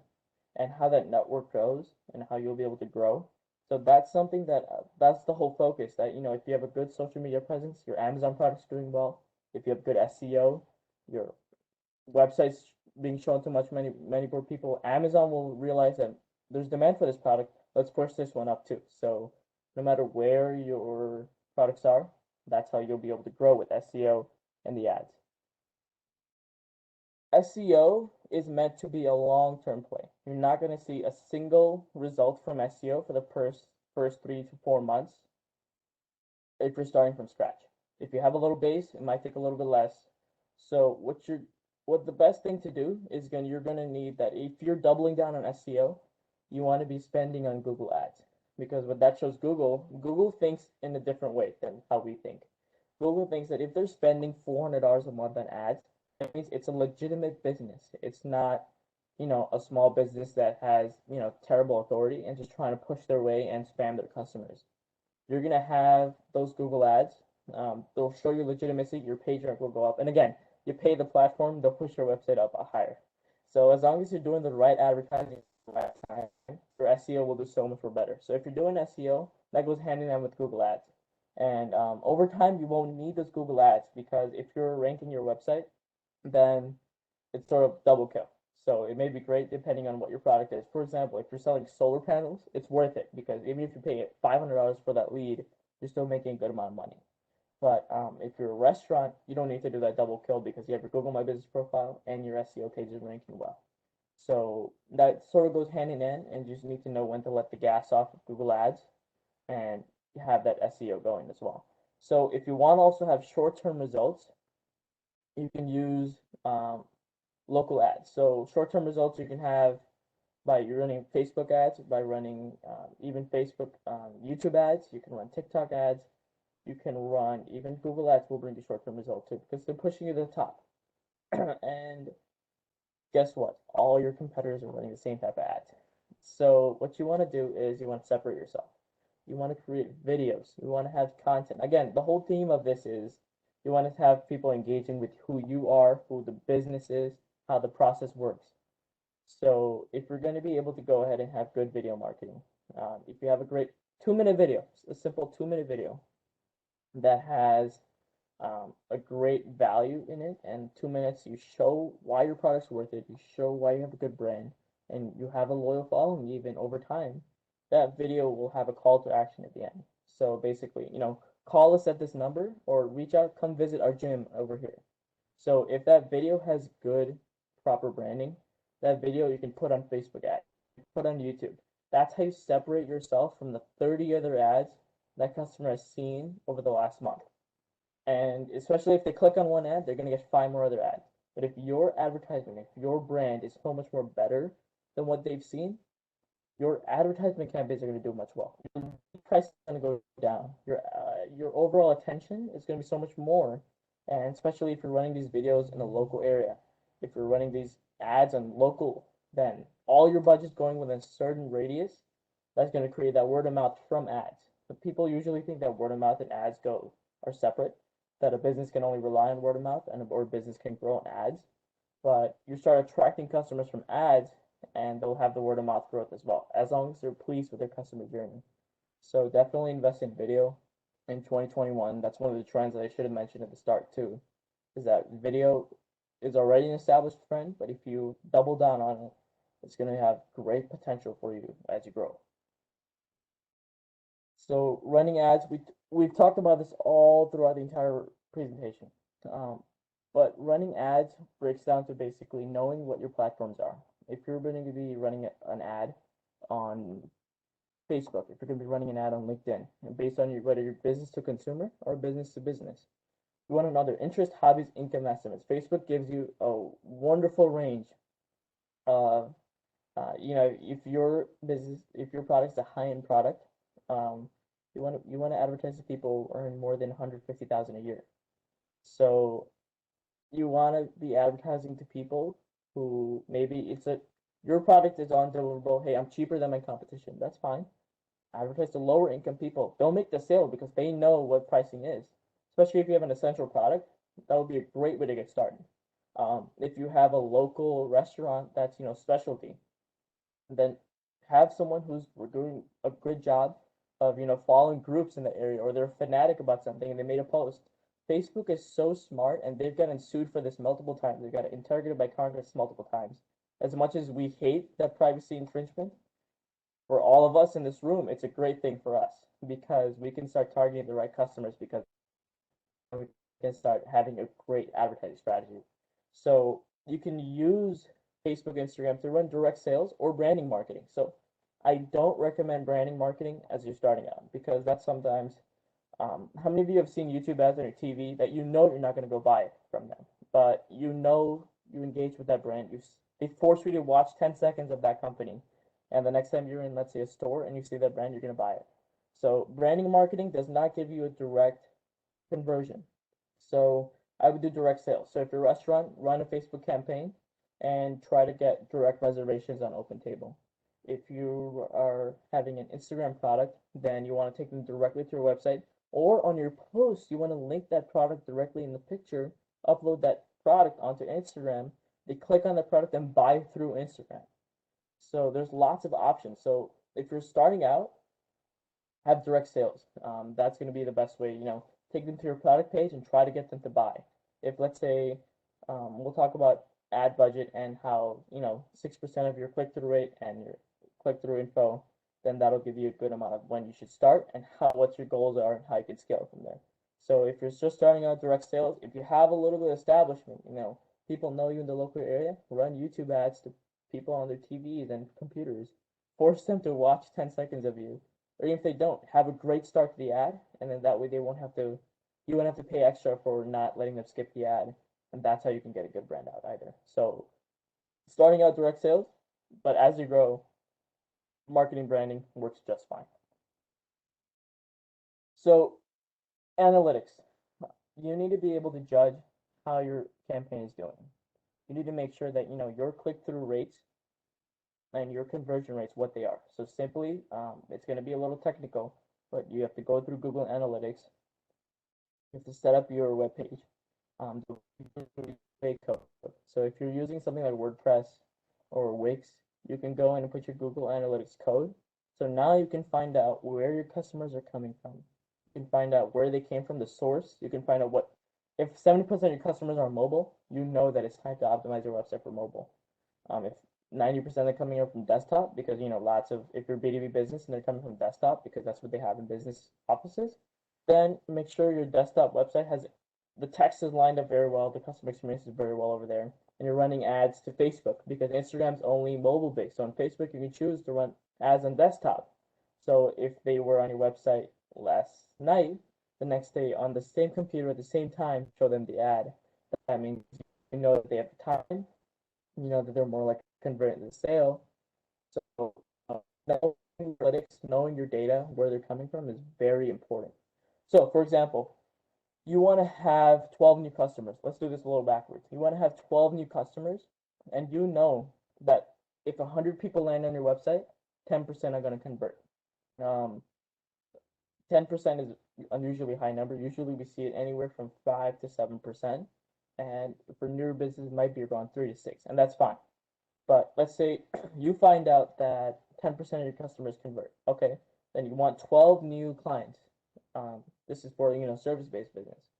and how that network goes and how you'll be able to grow. So that's something that that's the whole focus, that if you have a good social media presence, your Amazon product's doing well, if you have good SEO, your website's being shown to many more people, Amazon will realize that there's demand for this product. Let's push this one up too. So no matter where your products are, that's how you'll be able to grow with SEO and the ads. SEO is meant to be a long-term play. You're not going to see a single result from SEO for the first 3 to 4 months if you're starting from scratch. If you have a little base, it might take a little bit less. So what the best thing to do is you're going to need that if you're doubling down on SEO, you want to be spending on Google Ads, because what that shows Google thinks in a different way than how we think. Google thinks that if they're spending $400 a month on ads, that means it's a legitimate business. It's not, a small business that has, terrible authority and just trying to push their way and spam their customers. You're going to have those Google ads. They'll show your legitimacy. Your page rank will go up. And again, you pay the platform, they'll push your website up higher. So as long as you're doing the right advertising at the right time, your SEO will do so much more better. So if you're doing SEO, that goes hand in hand with Google ads. And over time, you won't need those Google ads, because if you're ranking your website, then it's sort of double kill. So it may be great depending on what your product is. For example, if you're selling solar panels, it's worth it, because even if you pay $500 for that lead, you're still making a good amount of money. But if you're a restaurant, you don't need to do that double kill, because you have your Google My Business profile and your SEO page is ranking well. So that sort of goes hand in hand, and you just need to know when to let the gas off of Google ads and have that SEO going as well. So if you want to also have short-term results, you can use local ads. So short-term results you can have by running Facebook ads, by running even Facebook, YouTube ads. You can run TikTok ads. You can run even Google ads will bring you short-term results too, because they're pushing you to the top. And guess what? All your competitors are running the same type of ads. So what you want to do is you want to separate yourself. You want to create videos. You want to have content. Again, the whole theme of this is you want to have people engaging with who you are, who the business is, how the process works. So if you're going to be able to go ahead and have good video marketing, if you have a great 2-minute video, a simple 2-minute video that has a great value in it, and 2 minutes you show why your product's worth it, you show why you have a good brand, and you have a loyal following even over time, that video will have a call to action at the end. So basically, call us at this number, or reach out, come visit our gym over here. So if that video has good, proper branding, that video you can put on Facebook ads, put on YouTube. That's how you separate yourself from the 30 other ads that customer has seen over the last month. And especially if they click on one ad, they're going to get 5 more other ads. But if your advertisement, if your brand is so much more better than what they've seen, your advertisement campaigns are going to do much well. Your price is going to go down. Your overall attention is going to be so much more, and especially if you're running these videos in a local area, if you're running these ads on local, then all your budget's going within a certain radius. That's going to create that word of mouth from ads. But people usually think that word of mouth and ads are separate. That a business can only rely on word of mouth or a business can grow on ads. But you start attracting customers from ads, and they'll have the word of mouth growth as well, as long as they're pleased with their customer journey. So definitely invest in video in 2021. That's one of the trends that I should have mentioned at the start too, is that video is already an established trend, but if you double down on it, it's going to have great potential for you as you grow. So running ads, we've talked about this all throughout the entire presentation. But running ads breaks down to basically knowing what your platforms are. If you're going to be running an ad on Facebook, if you're going to be running an ad on LinkedIn, and based on whether you're business to consumer or business to business, you want to know their interest, hobbies, income estimates. Facebook gives you a wonderful range of, if your business, if your product's a high-end product, you want to advertise to people earn more than 150,000 a year. So you want to be advertising to people who maybe your product is on deliverable. Hey, I'm cheaper than my competition. That's fine. Advertise to lower income people. They'll make the sale because they know what pricing is. Especially if you have an essential product, that would be a great way to get started. If you have a local restaurant that's specialty, then have someone who's doing a good job of following groups in the area, or they're fanatic about something and they made a post. Facebook is so smart, and they've gotten sued for this multiple times. They've got interrogated by Congress multiple times. As much as we hate that privacy infringement, for all of us in this room, it's a great thing for us because we can start targeting the right customers, because we can start having a great advertising strategy. So you can use Facebook, Instagram to run direct sales or branding marketing. So I don't recommend branding marketing as you're starting out, because that's sometimes how many of you have seen YouTube ads on your TV that you're not going to go buy it from them, but you engage with that brand. They force you to watch 10 seconds of that company, and the next time you're in, let's say, a store and you see that brand, you're going to buy it. So branding marketing does not give you a direct conversion. So I would do direct sales. So if you're a restaurant, run a Facebook campaign and try to get direct reservations on OpenTable. If you are having an Instagram product, then you want to take them directly to your website, or on your post, you want to link that product directly in the picture, upload that product onto Instagram, they click on the product and buy through Instagram. So there's lots of options. So if you're starting out, have direct sales. That's going to be the best way. Take them to your product page and try to get them to buy. If, let's say, we'll talk about ad budget and how 6% of your click-through rate and your click-through info, then that'll give you a good amount of when you should start and what your goals are and how you can scale from there. So if you're just starting out direct sales, if you have a little bit of establishment, people know you in the local area, run YouTube ads to people on their TVs and computers. Force them to watch 10 seconds of you. Or even if they don't, have a great start to the ad, and then that way you won't have to pay extra for not letting them skip the ad. And that's how you can get a good brand out either. So starting out direct sales, but as you grow, marketing branding works just fine. So analytics. You need to be able to judge how your campaign is doing. You need to make sure that your click-through rates and your conversion rates, what they are. So simply, it's going to be a little technical, but you have to go through Google Analytics. You have to set up your web page. Code. So if you're using something like WordPress or Wix, you can go in and put your Google Analytics code. So now you can find out where your customers are coming from. You can find out where they came from, the source. You can find out if 70% of your customers are mobile, you know that it's time to optimize your website for mobile. If 90% are coming in from desktop, because if you're B2B business and they're coming from desktop because that's what they have in business offices, then make sure your desktop website has the text is lined up very well, the customer experience is very well over there, and you're running ads to Facebook because Instagram's only mobile based. So on Facebook, you can choose to run ads on desktop. So if they were on your website last night, the next day on the same computer at the same time, show them the ad. That means you know that they have the time, you know that they're more likely to convert the sale. So knowing analytics, knowing your data, where they're coming from is very important. So for example, you want to have 12 new customers. Let's do this a little backwards. You want to have 12 new customers, and you know that if 100 people land on your website, 10% are going to convert. Um, 10% is unusually high number. Usually we see it anywhere from 5 to 7%. And for newer businesses, it might be around 3 to 6, and that's fine. But let's say you find out that 10% of your customers convert. Okay, then you want 12 new clients. This is for, you know, service-based business.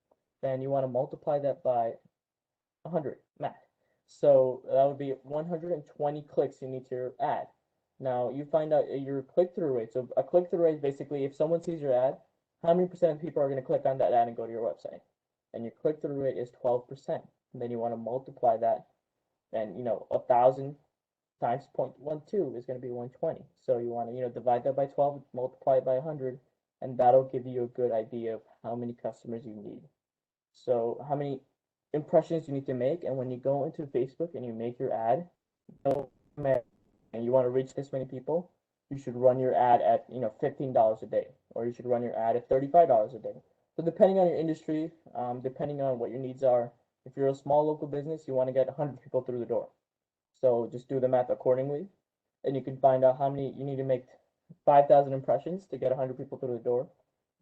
Then you want to multiply that by 100 math. So that would be 120 clicks you need to your ad. Now you find out your click-through rate. So a click-through rate is basically if someone sees your ad, how many percent of people are going to click on that ad and go to your website? And your click-through rate is 12%. And then you want to multiply that, and 1,000 times 0.12 is going to be 120. So you want to divide that by 12, multiply it by 100, and that'll give you a good idea of how many customers you need. So how many impressions you need to make, and when you go into Facebook and you make your ad, and you want to reach this many people, you should run your ad at $15 a day, or you should run your ad at $35 a day. So depending on your industry, depending on what your needs are, if you're a small local business, you want to get 100 people through the door. So just do the math accordingly, and you can find out how many you need to make 5,000 impressions to get 100 people through the door.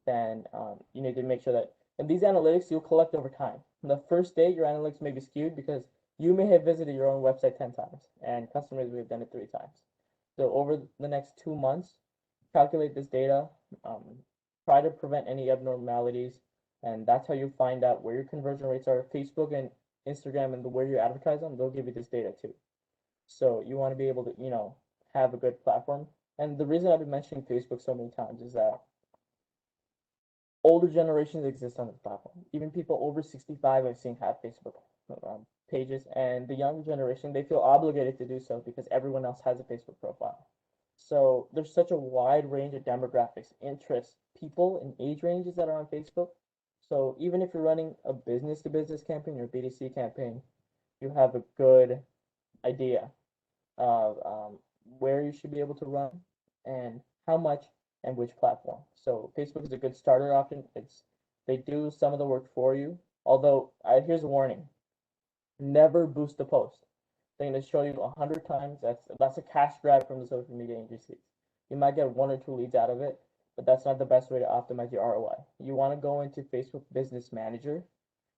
Then you need to make sure that, and these analytics you'll collect over time. On the first day, your analytics may be skewed because you may have visited your own website 10 times, and customers may have done it 3 times. So over the next 2 months, calculate this data, try to prevent any abnormalities, and that's how you find out where your conversion rates are. Facebook and Instagram and where you advertise on, they'll give you this data too. So you want to be able to, have a good platform. And the reason I've been mentioning Facebook so many times is that older generations exist on this platform. Even people over 65 I've seen have Facebook pages, and the younger generation, they feel obligated to do so because everyone else has a Facebook profile. So there's such a wide range of demographics, interests, people, and age ranges that are on Facebook. So even if you're running a business-to-business campaign or B2C campaign, you have a good idea of where you should be able to run and how much and which platform. So Facebook is a good starter option. They do some of the work for you. Although here's a warning: never boost a post. They're going to show you 100 times. That's a cash grab from the social media agencies. You might get 1 or 2 leads out of it, but that's not the best way to optimize your ROI. You want to go into Facebook Business Manager,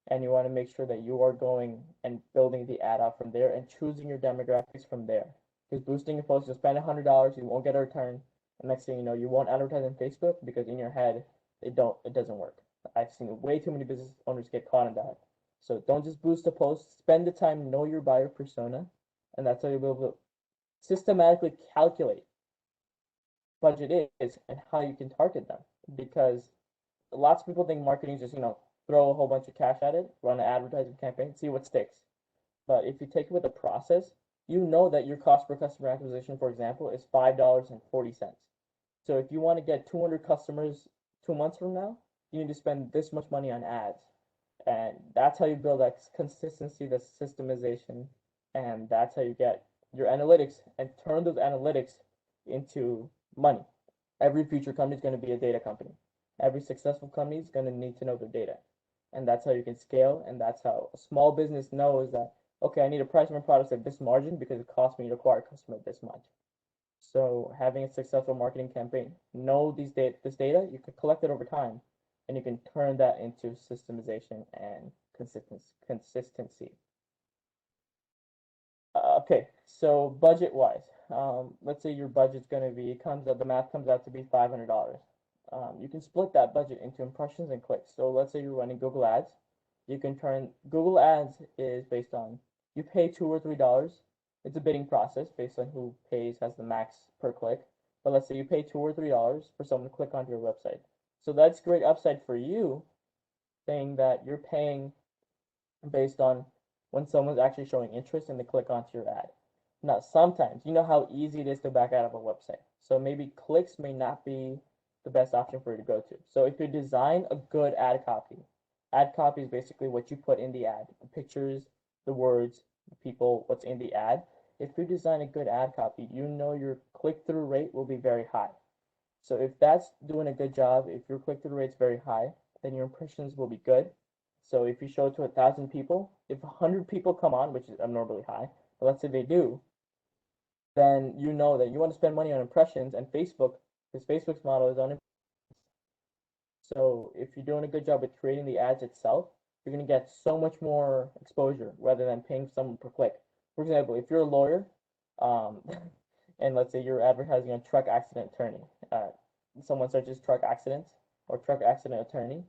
and you want to make sure that you are going and building the ad out from there and choosing your demographics from there. Because boosting a post, you'll spend $100, you won't get a return, and next thing you know, you won't advertise on Facebook because in your head it doesn't work. I've seen way too many business owners get caught in that. So don't just boost a post. Spend the time, know your buyer persona, and that's how you'll be able to systematically calculate budget is and how you can target them. Because lots of people think marketing is just throw a whole bunch of cash at it, run an advertising campaign, see what sticks. But if you take it with a process, you know that your cost per customer acquisition, for example, is $5.40. So if you want to get 200 customers 2 months from now, you need to spend this much money on ads. And that's how you build that consistency, the systemization, and that's how you get your analytics and turn those analytics into money. Every future company is going to be a data company. Every successful company is going to need to know their data. And that's how you can scale, and that's how a small business knows that, okay, I need to price my products at this margin because it costs me to acquire a customer this much. So having a successful marketing campaign, know this data, you can collect it over time, and you can turn that into systemization and consistency. Okay, so budget-wise, let's say your budget's going to be, the math comes out to be $500. You can split that budget into impressions and clicks. So let's say you're running Google Ads. You can turn Google Ads is based on you pay $2 or $3. It's a bidding process based on who has the max per click. But let's say you pay $2 or $3 for someone to click onto your website. So that's great upside for you, saying that you're paying based on when someone's actually showing interest and they click onto your ad. Now, sometimes you know how easy it is to back out of a website. So maybe clicks may not be the best option for you to go to. So if you design a good ad copy is basically what you put in the ad, the pictures, the words, the people, what's in the ad. If you design a good ad copy, you know your click-through rate will be very high. So if that's doing a good job, if your click-through rate's very high, then your impressions will be good. So if you show it to 1,000 people, if 100 people come on, which is abnormally high, but let's say they do, then you know that you want to spend money on impressions, and Facebook, because Facebook's model is on. So if you're doing a good job with creating the ads itself, you're going to get so much more exposure rather than paying someone per click. For example, if you're a lawyer, um, and let's say you're advertising on truck accident attorney, someone searches truck accidents or truck accident attorney,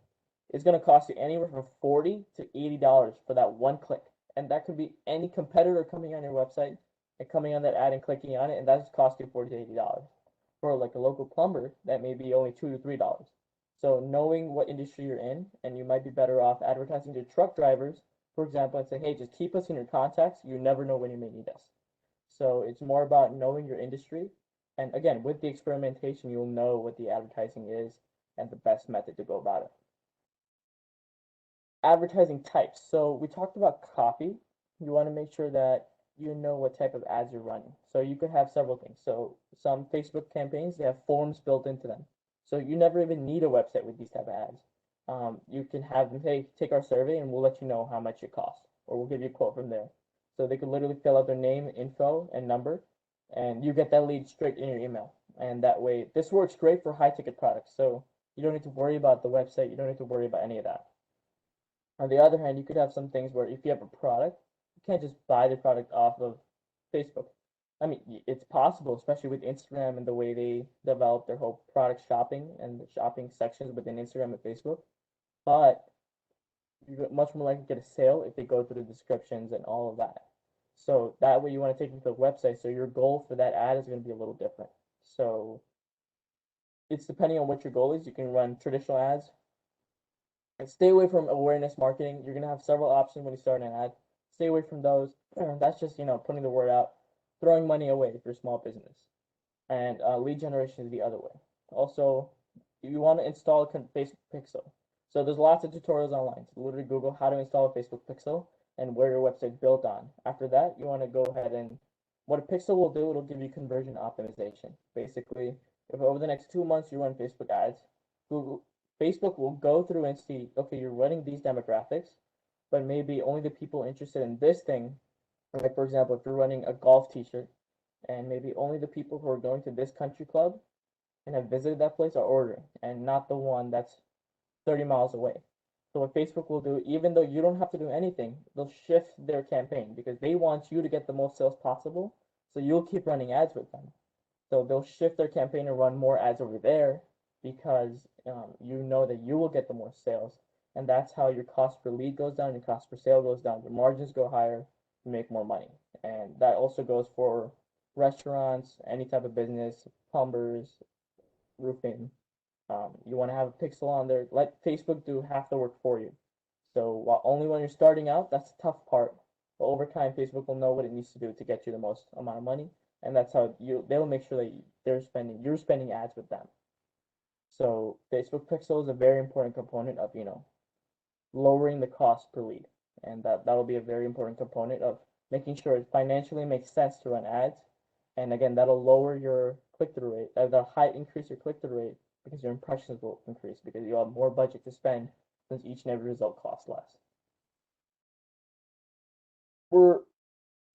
it's going to cost you anywhere from $40 to $80 for that one click. And that could be any competitor coming on your website and coming on that ad and clicking on it, and that just costs you $40 to $80. For like a local plumber, that may be only $2 to $3. So knowing what industry you're in, and you might be better off advertising to truck drivers, for example, and say, hey, just keep us in your contacts. You never know when you may need us. So it's more about knowing your industry. And again, with the experimentation, you'll know what the advertising is and the best method to go about it. Advertising types. So we talked about copy. You want to make sure that you know what type of ads you're running. So you could have several things. So some Facebook campaigns, they have forms built into them. So you never even need a website with these type of ads. You can have them, hey, take our survey and we'll let you know how much it costs, or we'll give you a quote from there. So they could literally fill out their name, info, and number, and you get that lead straight in your email. And that way, this works great for high ticket products. So you don't need to worry about the website. You don't need to worry about any of that. On the other hand, you could have some things where if you have a product, you can't just buy the product off of Facebook. I mean, it's possible, especially with Instagram and the way they develop their whole product shopping and the shopping sections within Instagram and Facebook. But you're much more likely to get a sale if they go through the descriptions and all of that. So that way you want to take them to the website. So your goal for that ad is going to be a little different. So it's depending on what your goal is. You can run traditional ads, and stay away from awareness marketing. You're gonna have several options when you start an ad. Stay away from those. That's just putting the word out, throwing money away if you're a small business. And lead generation is the other way. Also, you want to install a Facebook pixel. So there's lots of tutorials online. So literally Google how to install a Facebook pixel and where your website's built on. After that, you want to go ahead and what a pixel will do, it'll give you conversion optimization. Basically, if over the next 2 months you run Facebook ads, Facebook will go through and see, okay, you're running these demographics, but maybe only the people interested in this thing, like for example, if you're running a golf t-shirt, and maybe only the people who are going to this country club and have visited that place are ordering, and not the one that's 30 miles away. So what Facebook will do, even though you don't have to do anything, they'll shift their campaign because they want you to get the most sales possible, so you'll keep running ads with them. So they'll shift their campaign and run more ads over there because you know that you will get the more sales, and that's how your cost per lead goes down, your cost per sale goes down, your margins go higher, you make more money. And that also goes for restaurants, any type of business, plumbers, roofing. You want to have a pixel on there. Let Facebook do half the work for you. So while only when you're starting out, that's the tough part. But over time, Facebook will know what it needs to do to get you the most amount of money, and that's how they'll make sure that you're spending ads with them. So Facebook pixel is a very important component of lowering the cost per lead, and that will be a very important component of making sure it financially makes sense to run ads. And again, that'll lower your click-through rate. That'll increase your click-through rate because your impressions will increase because you have more budget to spend since each and every result costs less.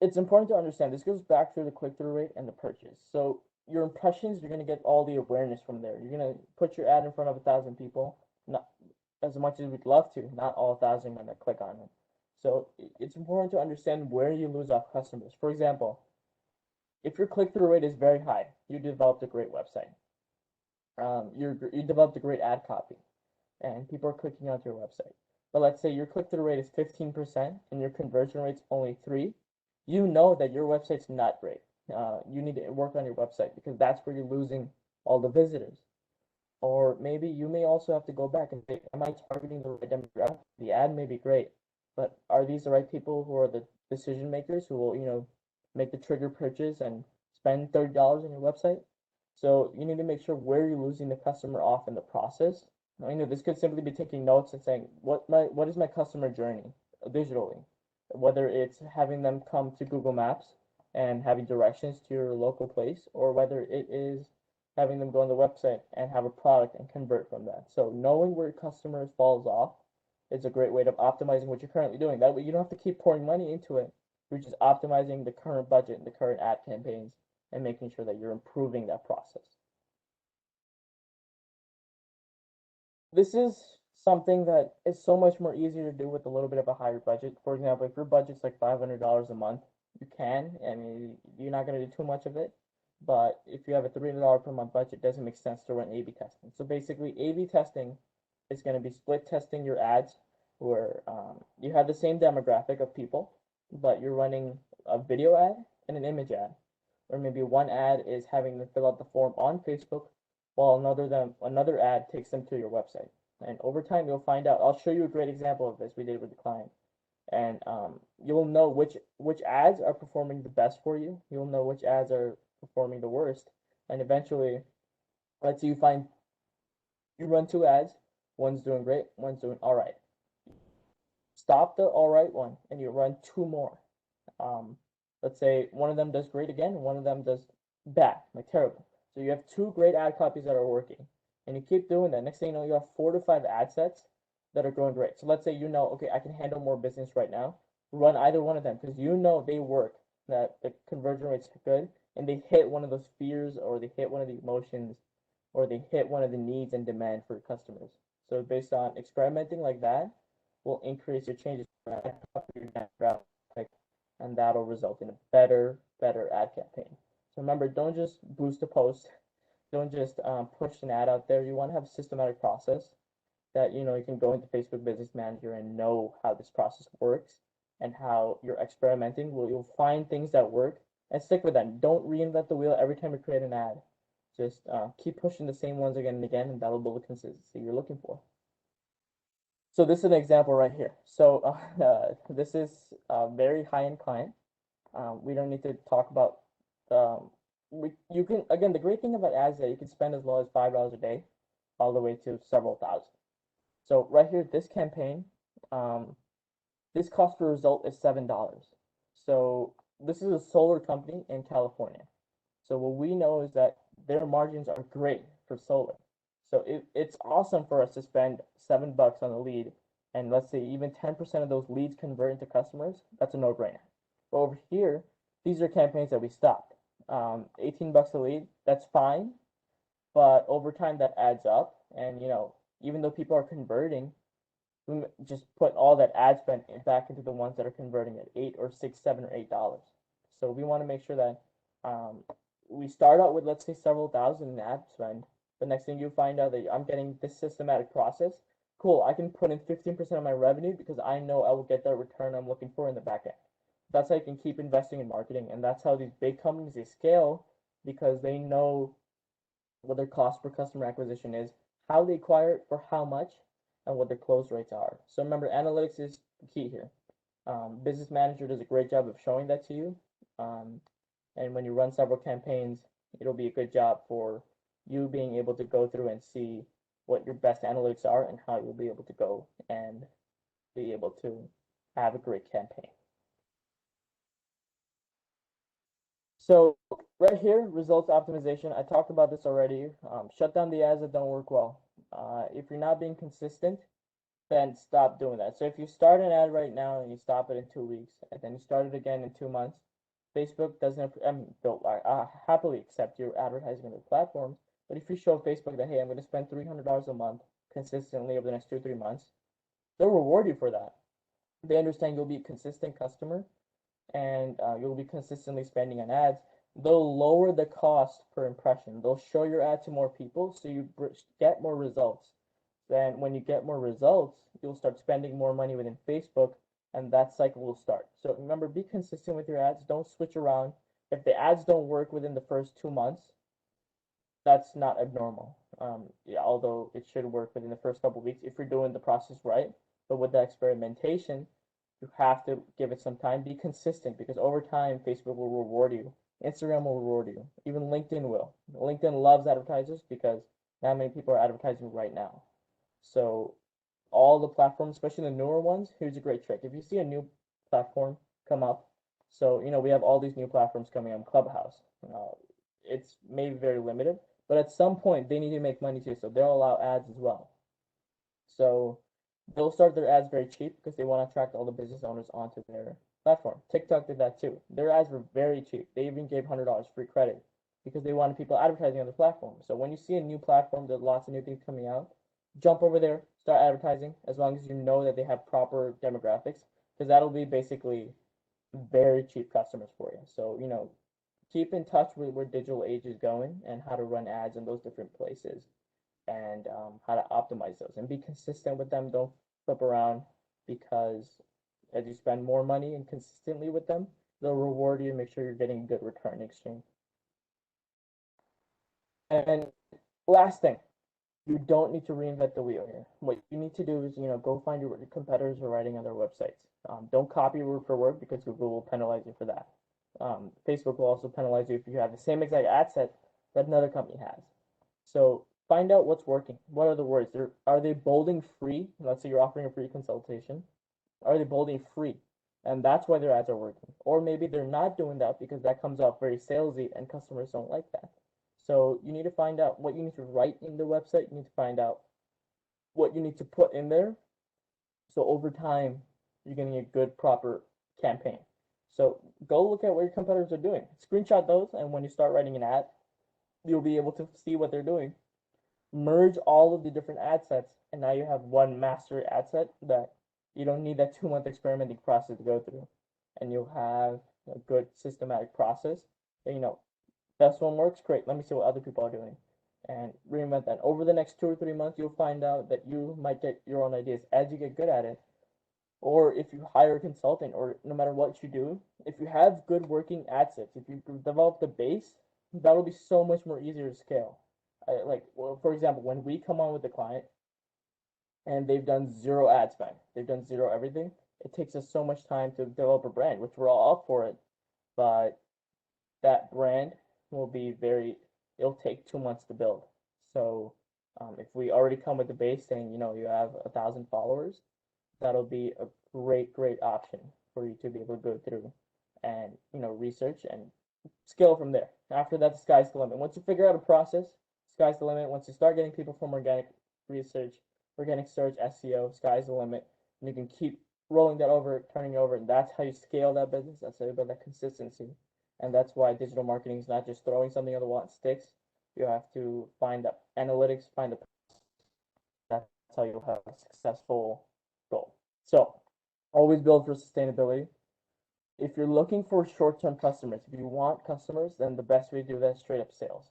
It's important to understand this goes back to the click-through rate and the purchase. So your impressions, you're going to get all the awareness from there. You're going to put your ad in front of 1,000 people, not as much as we'd love to, not all 1,000 are going to click on it. So it's important to understand where you lose off customers. For example, if your click-through rate is very high, you developed a great website. You developed a great ad copy, and people are clicking onto your website. But let's say your click-through rate is 15% and your conversion rate's only 3%. You know that your website's not great. You need to work on your website because that's where you're losing all the visitors. Or maybe you may also have to go back and say, am I targeting the right demographic? The ad may be great, but are these the right people who are the decision makers who will, make the trigger purchase and spend $30 on your website? So you need to make sure where you're losing the customer off in the process. This could simply be taking notes and saying, what is my customer journey digitally? Whether it's having them come to Google Maps and having directions to your local place, or whether it is having them go on the website and have a product and convert from that. So knowing where your customers falls off is a great way of optimizing what you're currently doing. That way you don't have to keep pouring money into it. You're just optimizing the current budget and the current ad campaigns and making sure that you're improving that process. This is something that is so much more easier to do with a little bit of a higher budget. For example, if your budget's like $500 a month, you can. I mean, you're not going to do too much of it. But if you have a $300 per month budget, it doesn't make sense to run A/B testing. So basically, A/B testing is going to be split testing your ads where you have the same demographic of people, but you're running a video ad and an image ad. Or maybe one ad is having them fill out the form on Facebook, while another ad takes them to your website. And over time, you'll find out. I'll show you a great example of this we did with the client, and you'll know which ads are performing the best for you. You'll know which ads are performing the worst, and eventually, let's say you run two ads. One's doing great, one's doing all right. Stop the all right one, and you run two more. Let's say one of them does great again, one of them does bad, like terrible. So you have two great ad copies that are working, and you keep doing that. Next thing you know, you have 4 to 5 ad sets that are going great. So let's say okay, I can handle more business right now. Run either one of them because they work, that the conversion rate's good, and they hit one of those fears, or they hit one of the emotions, or they hit one of the needs and demand for customers. So based on experimenting like that, will increase your changes for ad copy, your demographic, and that'll result in a better ad campaign. So remember, don't just boost a post, don't just push an ad out there. You want to have a systematic process that you can go into Facebook Business Manager and know how this process works and how you're experimenting. You'll find things that work and stick with them. Don't reinvent the wheel every time you create an ad. Just keep pushing the same ones again and again, and that'll build the consistency you're looking for. So this is an example right here. So this is a very high-end client. We don't need to talk about you can, again, the great thing about ads is that you can spend as low as $5 a day all the way to several thousand. So right here, this campaign, this cost per result is $7. So this is a solar company in California. So what we know is that their margins are great for solar. So it's awesome for us to spend $7 on a lead, and let's say even 10% of those leads convert into customers. That's a no-brainer. But over here, these are campaigns that we stopped. $18 a lead, that's fine, but over time that adds up, and even though people are converting, we just put all that ad spend back into the ones that are converting at $8 or $6, $7 or $8. So we want to make sure that we start out with, let's say, several thousand in ad spend. The next thing you find out that I'm getting this systematic process, cool, I can put in 15% of my revenue because I know I will get that return I'm looking for in the back end. That's how you can keep investing in marketing, and that's how these big companies, they scale, because they know what their cost per customer acquisition is, how they acquire it, for how much, and what their close rates are. So remember, analytics is key here. Business Manager does a great job of showing that to you, and when you run several campaigns, it'll be a good job for you being able to go through and see what your best analytics are and how you'll be able to go and be able to have a great campaign. So right here, results optimization. I talked about this already. Shut down the ads that don't work well. If you're not being consistent, then stop doing that. So if you start an ad right now and you stop it in 2 weeks, and then you start it again in 2 months, Facebook doesn't happily accept your advertising on the platform. But if you show Facebook that, hey, I'm going to spend $300 a month consistently over the next 2 or 3 months, they'll reward you for that. They understand you'll be a consistent customer, and you'll be consistently spending on ads. They'll lower the cost per impression. They'll show your ad to more people, so you get more results. Then when you get more results, you'll start spending more money within Facebook, and that cycle will start. So remember, be consistent with your ads. Don't switch around. If the ads don't work within the first 2 months, that's not abnormal. Yeah, although it should work within the first couple of weeks if you're doing the process right. But with the experimentation, you have to give it some time. Be consistent, because over time, Facebook will reward you Instagram will reward you. Even LinkedIn will. LinkedIn loves advertisers because not many people are advertising right now. So all the platforms, especially the newer ones, here's a great trick. If you see a new platform come up, so we have all these new platforms coming on Clubhouse. It's maybe very limited, but at some point they need to make money too, so they'll allow ads as well. So they'll start their ads very cheap because they want to attract all the business owners onto their platform. TikTok did that too. Their ads were very cheap. They even gave $100 free credit because they wanted people advertising on the platform. So when you see a new platform, there's lots of new things coming out, jump over there, start advertising, as long as you know that they have proper demographics, because that'll be basically very cheap customers for you. So, keep in touch with where digital age is going and how to run ads in those different places and how to optimize those and be consistent with them. Don't flip around, because as you spend more money and consistently with them, they'll reward you and make sure you're getting a good return in exchange. And last thing, you don't need to reinvent the wheel here. What you need to do is, go find your competitors are writing on their websites. Don't copy word for word, because Google will penalize you for that. Facebook will also penalize you if you have the same exact ad set that another company has. So find out what's working. What are the words? Are they bolding free? Let's say you're offering a free consultation. Are they bolding free? And that's why their ads are working. Or maybe they're not doing that because that comes off very salesy and customers don't like that. So you need to find out what you need to write in the website. You need to find out what you need to put in there. So over time, you're getting a good, proper campaign. So go look at what your competitors are doing. Screenshot those, and when you start writing an ad, you'll be able to see what they're doing. Merge all of the different ad sets, and now you have one master ad set that you don't need that 2-month experimenting process to go through. And you'll have a good systematic process. And, best one works, great. Let me see what other people are doing and reinvent that. Over the next 2 or 3 months, you'll find out that you might get your own ideas as you get good at it. Or if you hire a consultant, or no matter what you do, if you have good working ad sets, if you develop the base, that'll be so much more easier to scale. For example, when we come on with the client and they've done zero ad spend, they've done zero everything, it takes us so much time to develop a brand, which we're all up for it, but that brand will be it'll take 2 months to build. So if we already come with the base saying, you have 1,000 followers, that'll be a great option for you to be able to go through and, research and scale from there. After that, the sky's the limit. Once you figure out a process, sky's the limit. Once you start getting people from organic research, organic search, SEO, sky's the limit. And you can keep rolling that over, turning it over, and that's how you scale that business. That's how you build that consistency. And that's why digital marketing is not just throwing something on the wall and sticks. You have to find the analytics, that's how you'll have a successful goal. So always build for sustainability. If you're looking for short-term customers, if you want customers, then the best way to do that is straight up sales.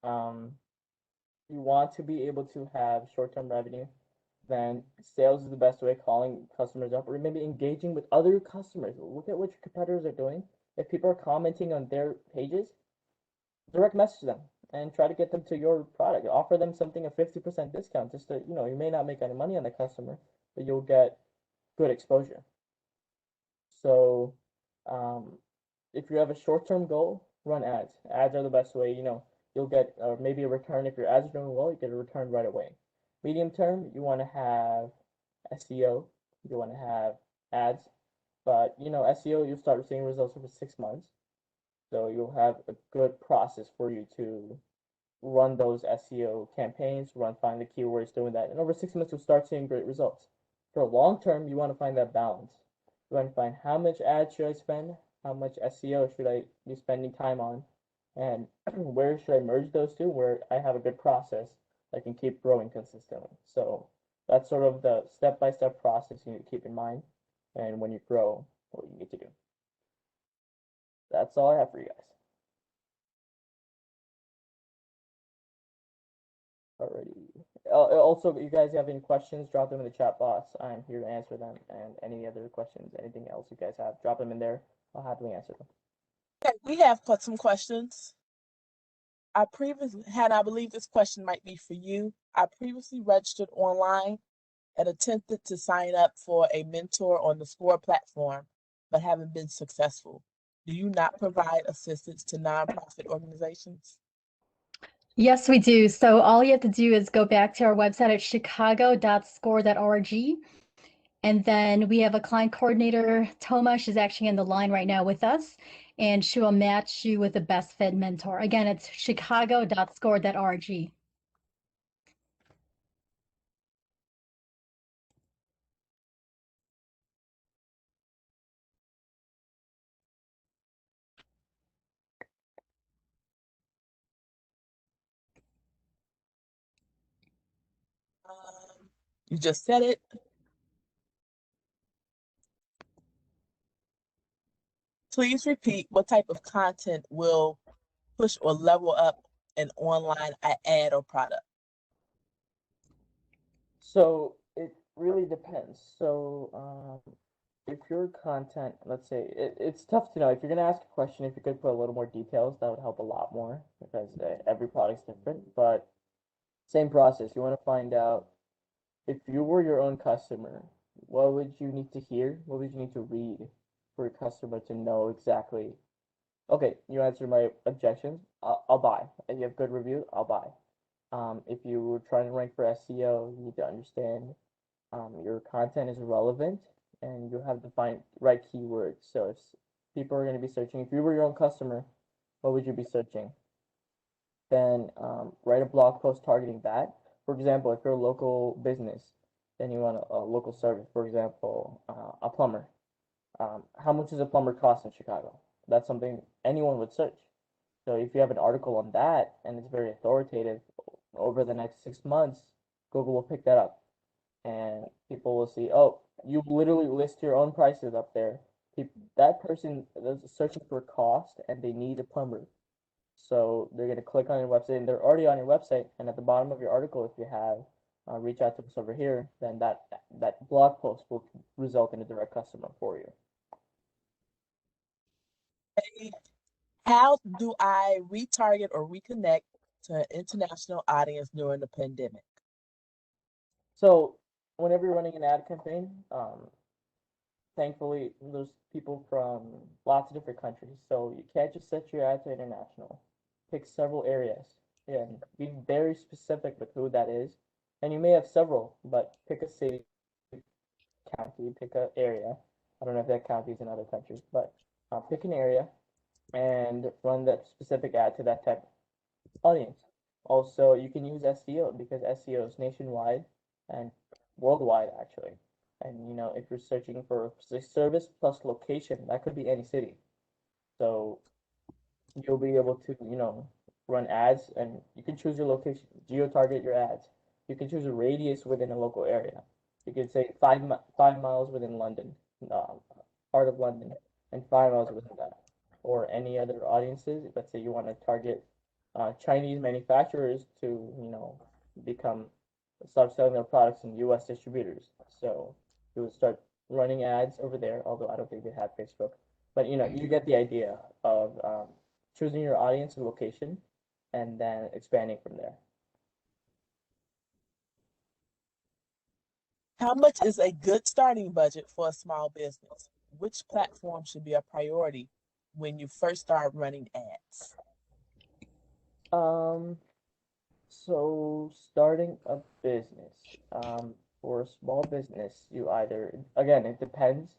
You want to be able to have short-term revenue, then sales is the best way, calling customers up, or maybe engaging with other customers. Look at what your competitors are doing. If people are commenting on their pages, direct message them and try to get them to your product. Offer them something, a 50% discount, just to, you may not make any money on the customer, but you'll get good exposure. So if you have a short-term goal, run ads. Ads are the best way. You'll get maybe a return. If your ads are doing well, you get a return right away. Medium term, you want to have SEO. You want to have ads. But, SEO, you'll start seeing results over 6 months. So you'll have a good process for you to run those SEO campaigns, find the keywords, doing that. And over 6 months, you'll start seeing great results. For long term, you want to find that balance. You want to find how much ads should I spend, how much SEO should I be spending time on, and where should I merge those two, where I have a good process that can keep growing consistently. So that's sort of the step-by-step process you need to keep in mind, and when you grow, what you need to do. That's all I have for you guys. Alrighty. Also, if you guys have any questions, drop them in the chat box. I'm here to answer them. And any other questions, anything else you guys have, drop them in there. I'll happily answer them. Okay, we have some questions. I believe this question might be for you. I previously registered online and attempted to sign up for a mentor on the Score platform, but haven't been successful. Do you not provide assistance to nonprofit organizations? Yes, we do. So all you have to do is go back to our website at chicago.score.org. And then we have a client coordinator, Toma. She's actually on the line right now with us, and she will match you with the best fit mentor. Again, it's chicago.score.org. You just said it. Please repeat what type of content will push or level up an online ad or product. So it really depends. So if your content, let's say, it's tough to know. If you're gonna ask a question, if you could put a little more details, that would help a lot more because every product's different. But same process. You want to find out if you were your own customer, what would you need to hear? What would you need to read for your customer to know exactly? Okay, you answered my objections. I'll buy. If you have good review, I'll buy. If you were trying to rank for SEO, you need to understand your content is relevant and you have to find right keywords. So if people are going to be searching, if you were your own customer, what would you be searching? Then write a blog post targeting that. For example, if you're a local business, then you want a local service. For example, a plumber. How much does a plumber cost in Chicago? That's something anyone would search. So if you have an article on that and it's very authoritative, over the next 6 months, Google will pick that up and people will see, oh, you literally list your own prices up there. That person is searching for cost and they need a plumber. So they're going to click on your website and they're already on your website. And at the bottom of your article, if you have reach out to us over here, then that blog post will result in a direct customer for you. How do I retarget or reconnect to an international audience during the pandemic? So whenever you're running an ad campaign, thankfully there's people from lots of different countries. So you can't just set your ad to international. Pick several areas and be very specific with who that is. And you may have several, but pick a city, county, pick an area. I don't know if that county is in other countries, but pick an area and run that specific ad to that type of audience. Also, you can use SEO because SEO is nationwide and worldwide actually. And if you're searching for a service plus location, that could be any city. So you'll be able to, run ads and you can choose your location, geo-target your ads. You can choose a radius within a local area. You could say 5 miles within London, part of London, and 5 miles within that. Or any other audiences. Let's say you want to target Chinese manufacturers to, become start selling their products in U.S. distributors. So you would start running ads over there, although I don't think they have Facebook. But you get the idea of choosing your audience and location, and then expanding from there. How much is a good starting budget for a small business? Which platform should be a priority when you first start running ads? So starting a business, for a small business, you either, again, it depends.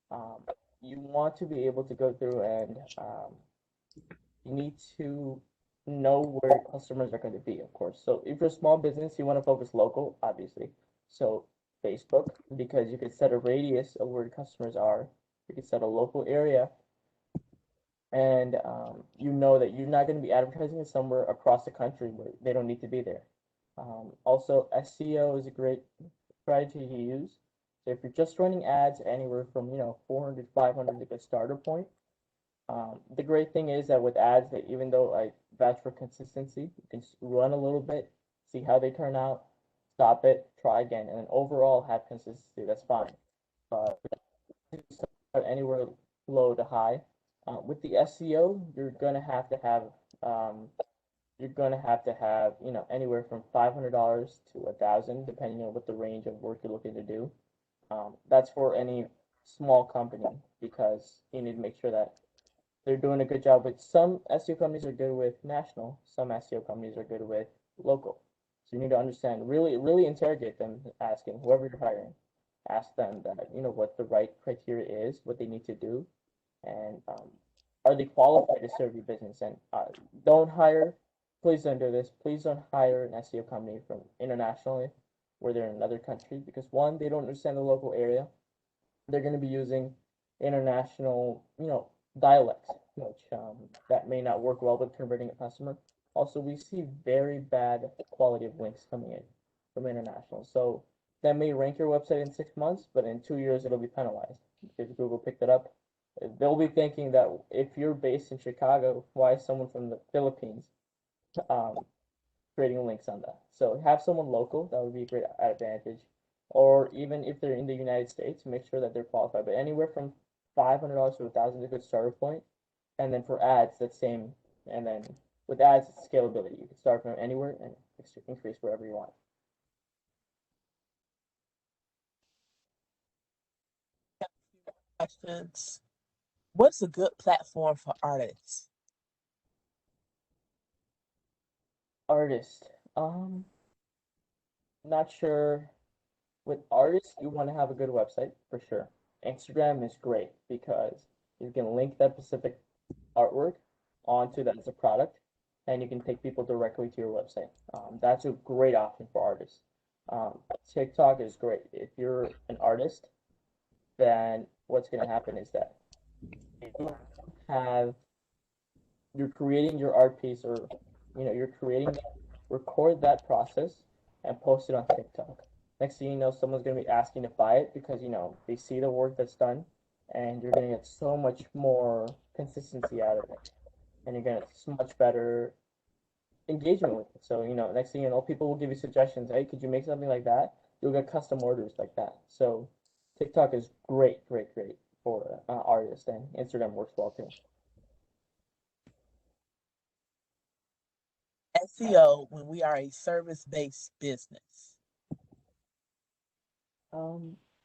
Um, you want to be able to go through and you need to know where your customers are going to be, of course. So if you're a small business, you want to focus local, obviously. So Facebook, because you can set a radius of where the customers are. You can set a local area, and you know that you're not going to be advertising it somewhere across the country where they don't need to be there. Also, SEO is a great strategy to use. So if you're just running ads anywhere from 400, 500 is a good starter point. The great thing is that with ads, that even though I vouch for consistency, you can run a little bit, see how they turn out, stop it, try again, and then overall have consistency. That's fine. But start anywhere low to high. With the SEO, you're gonna have to have anywhere from $500 to 1,000, depending on what the range of work you're looking to do. That's for any small company because you need to make sure that they're doing a good job with some SEO companies are good with national, some SEO companies are good with local. So you need to understand, really interrogate them, asking whoever you're hiring, ask them that, what the right criteria is, what they need to do, and are they qualified to serve your business? And don't hire, please don't do this. Please don't hire an SEO company from internationally where they're in another country because one, they don't understand the local area. They're going to be using international, dialects, which that may not work well with converting a customer. Also, we see very bad quality of links coming in from international. So that may rank your website in 6 months, but in 2 years it'll be penalized because Google picked it up. They'll be thinking that if you're based in Chicago, why is someone from the Philippines um, creating links on that? So have someone local, that would be a great advantage. Or even if they're in the United States, make sure that they're qualified. But anywhere from $500 to $1,000 is a good starter point. And then for ads, that's same. And then with ads, it's scalability. You can start from anywhere and increase wherever you want. Questions. What's a good platform for artists? Artist. Not sure. With artists, you want to have a good website for sure. Instagram is great because you can link that specific artwork onto that as a product, and you can take people directly to your website. That's a great option for artists. TikTok is great. If you're an artist, then what's going to happen is that you have you're creating your art piece, or you're creating that, record that process and post it on TikTok. Next thing you know, someone's going to be asking to buy it because they see the work that's done, and you're going to get so much more consistency out of it, and you're going to get so much better engagement with it. So next thing you know, people will give you suggestions. Hey, could you make something like that? You'll get custom orders like that. So TikTok is great, great, great for artists, and Instagram works well too. SEO when we are a service-based business.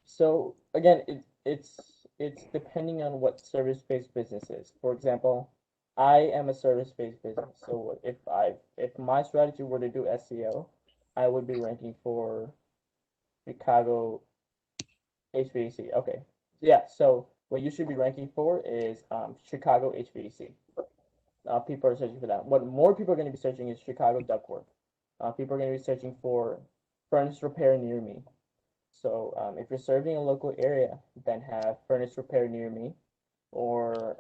So again, it's depending on what service-based business is. For example, I am a service-based business. So if my strategy were to do SEO, I would be ranking for Chicago HVAC. Okay. Yeah, so what you should be ranking for is Chicago HVAC. People are searching for that. What more people are going to be searching is Chicago ductwork. People are going to be searching for furnace repair near me. So if you're serving a local area, then have furnace repair near me or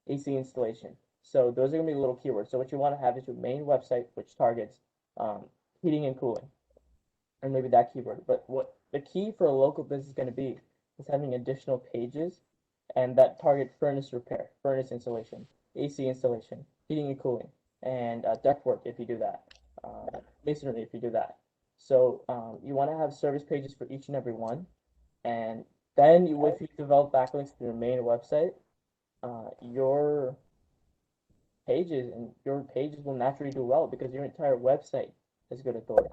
AC installation. So those are going to be little keywords. So what you want to have is your main website, which targets heating and cooling, and maybe that keyword. But what the key for a local business is going to be is having additional pages and that target furnace repair, furnace installation, AC installation, heating and cooling, and ductwork if you do that, masonry if you do that. So you want to have service pages for each and every one, and then if you develop backlinks to your main website, your pages will naturally do well because your entire website is good authority.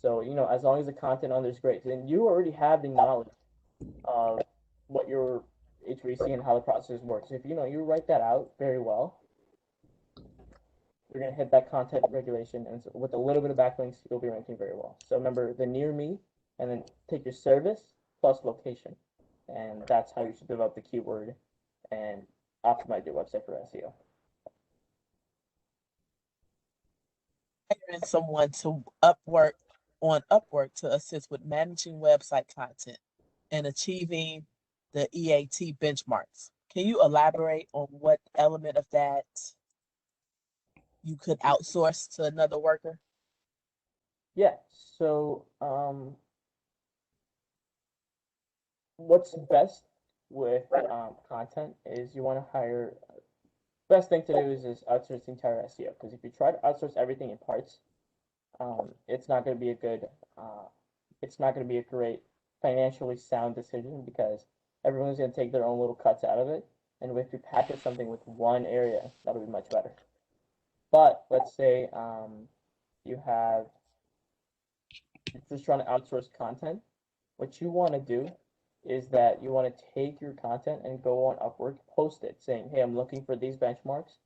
So as long as the content on there is great, then you already have the knowledge of what your HVAC and how the process works. If you write that out very well, you're gonna hit that content regulation, and so with a little bit of backlinks, you'll be ranking very well. So remember the near me, and then take your service plus location, and that's how you should develop the keyword and optimize your website for SEO. Hiring someone to Upwork to assist with managing website content and achieving the EAT benchmarks. Can you elaborate on what element of that you could outsource to another worker? Yeah. So what's best with content is you want to hire. Best thing to do is outsource the entire SEO, because if you try to outsource everything in parts, it's not going to be a good, it's not going to be a great financially sound decision because everyone's going to take their own little cuts out of it. And if you package something with one area, that'll be much better. But let's say you you're just trying to outsource content. What you want to do is that you want to take your content and go on Upwork, post it, saying, "Hey, I'm looking for these benchmarks."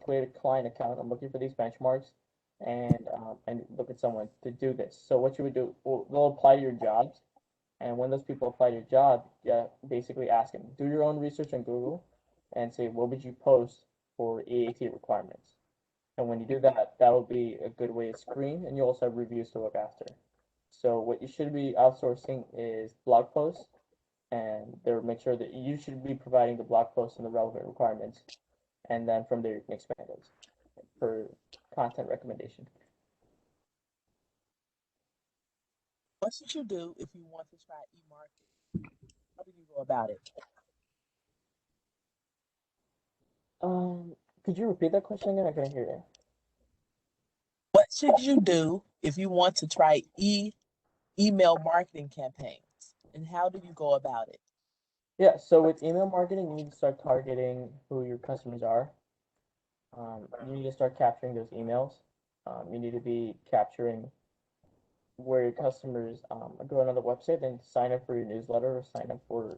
Create a client account. I'm looking for these benchmarks, and look at someone to do this. So what you would do, well, they'll apply to your jobs, and when those people apply to your job, yeah, basically ask them, do your own research on Google, and say, what would you post for EAT requirements? And when you do that, that will be a good way to screen, and you also have reviews to look after. So what you should be outsourcing is blog posts, and they'll make sure that you should be providing the blog posts and the relevant requirements, and then from there you can expand those for content recommendation. What should you do if you want to try e-marketing? How do you go about it? Could you repeat that question again? I couldn't hear you. What should you do if you want to try email marketing campaigns, and how do you go about it? Yeah, so with email marketing, you need to start targeting who your customers are. You need to start capturing those emails. You need to be capturing where your customers go on the website and sign up for your newsletter or sign up for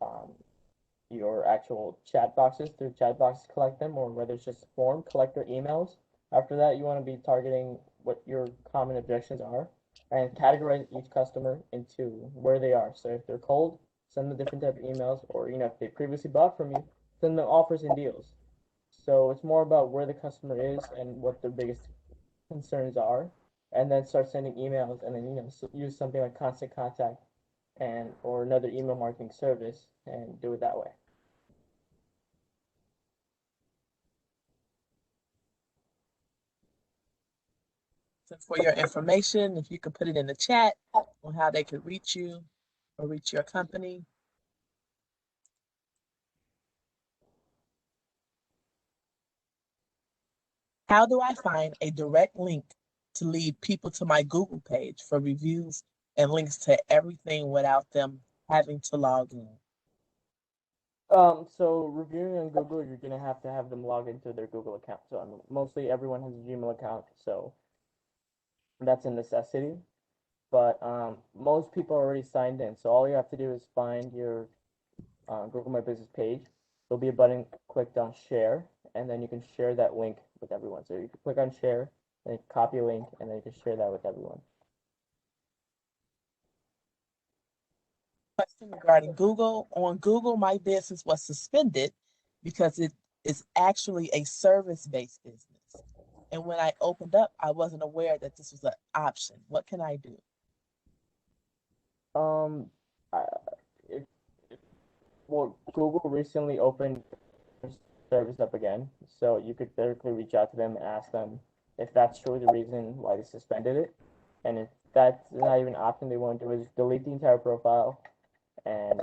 um, your actual chat boxes through chat boxes, collect them, or whether it's just a form, collect their emails. After that, you want to be targeting what your common objections are and categorize each customer into where they are. So if they're cold, send them different type of emails, or if they previously bought from you, send them offers and deals. So it's more about where the customer is and what their biggest concerns are, and then start sending emails, and then use something like Constant Contact and or another email marketing service and do it that way. So for your information, if you could put it in the chat on how they could reach you or reach your company. How do I find a direct link to lead people to my Google page for reviews and links to everything without them having to log in? So reviewing on Google, you're gonna have to have them log into their Google account. So mostly everyone has a Gmail account, so that's a necessity. But most people are already signed in, so all you have to do is find your Google My Business page. There'll be a button clicked on share, and then you can share that link with everyone. So you can click on share, then you copy a link, and then you can share that with everyone. Question regarding Google. On Google, my business was suspended because it is actually a service-based business. And when I opened up, I wasn't aware that this was an option. What can I do? Um, I, if, well, Google recently opened their service up again, so you could directly reach out to them and ask them if that's truly the reason why they suspended it. And if that's not even an option, they won't do is delete the entire profile. And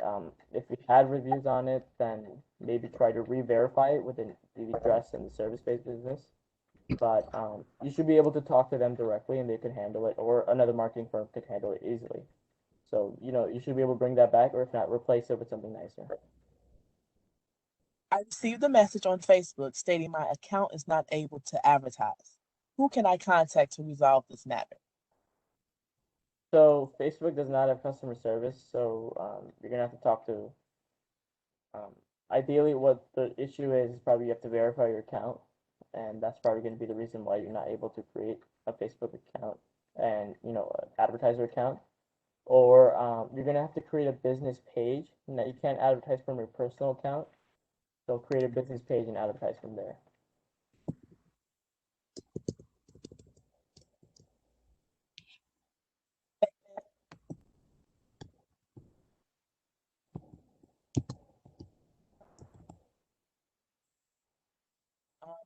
if you had reviews on it, then maybe try to re-verify it with the address and the service-based business. But you should be able to talk to them directly, and they could handle it, or another marketing firm could handle it easily. So you should be able to bring that back, or if not, replace it with something nicer. I received a message on Facebook stating my account is not able to advertise. Who can I contact to resolve this matter? So Facebook does not have customer service, so you're gonna have to talk to. Um, Ideally, what the issue is probably you have to verify your account, and that's probably going to be the reason why you're not able to create a Facebook account and an advertiser account. Or you're gonna have to create a business page, and that you can't advertise from your personal account. So create a business page and advertise from there.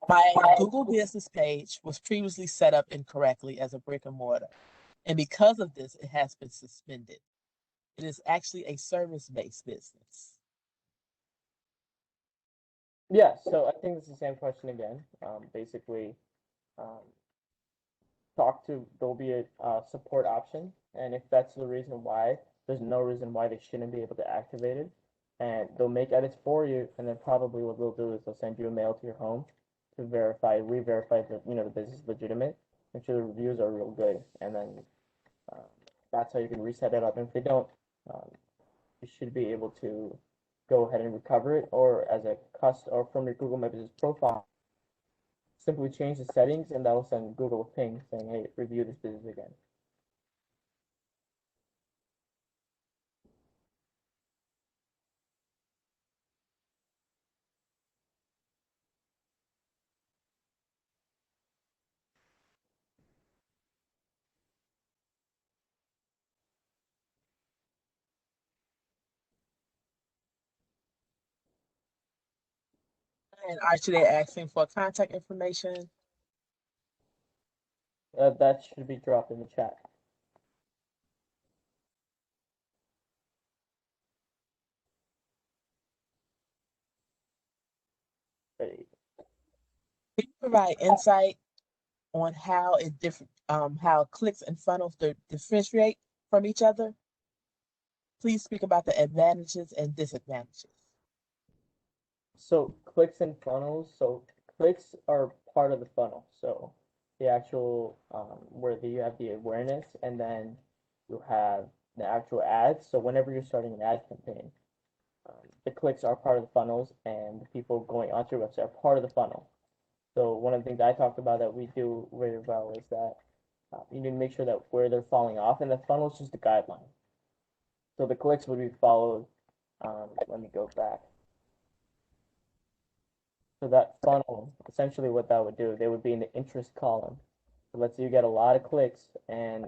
My Google business page was previously set up incorrectly as a brick and mortar, and because of this, it has been suspended. It is actually a service-based business. Yeah, so I think it's the same question again. Basically, um, there'll be a support option, and if that's the reason why, there's no reason why they shouldn't be able to activate it, and they'll make edits for you, and then probably what they'll do is they'll send you a mail to your home to re-verify that the business is legitimate, make sure the reviews are real good, and then uh, that's how you can reset it up. And if they don't, um, you should be able to go ahead and recover it, or as a or from your Google My Business profile, simply change the settings, and that will send Google a ping saying, "Hey, review this business again." And are they asking for contact information? That should be dropped in the chat. Ready. Can you provide insight on how how clicks and funnels differentiate from each other? Please speak about the advantages and disadvantages. So clicks and funnels. So clicks are part of the funnel. So the actual where you have the awareness, and then you have the actual ads. So whenever you're starting an ad campaign, the clicks are part of the funnels, and the people going onto your website are part of the funnel. So one of the things I talked about that we do very well is that you need to make sure that where they're falling off, and the funnel is just a guideline. So the clicks would be followed. Let me go back. So that funnel, essentially what that would do, they would be in the interest column. So let's say you get a lot of clicks and,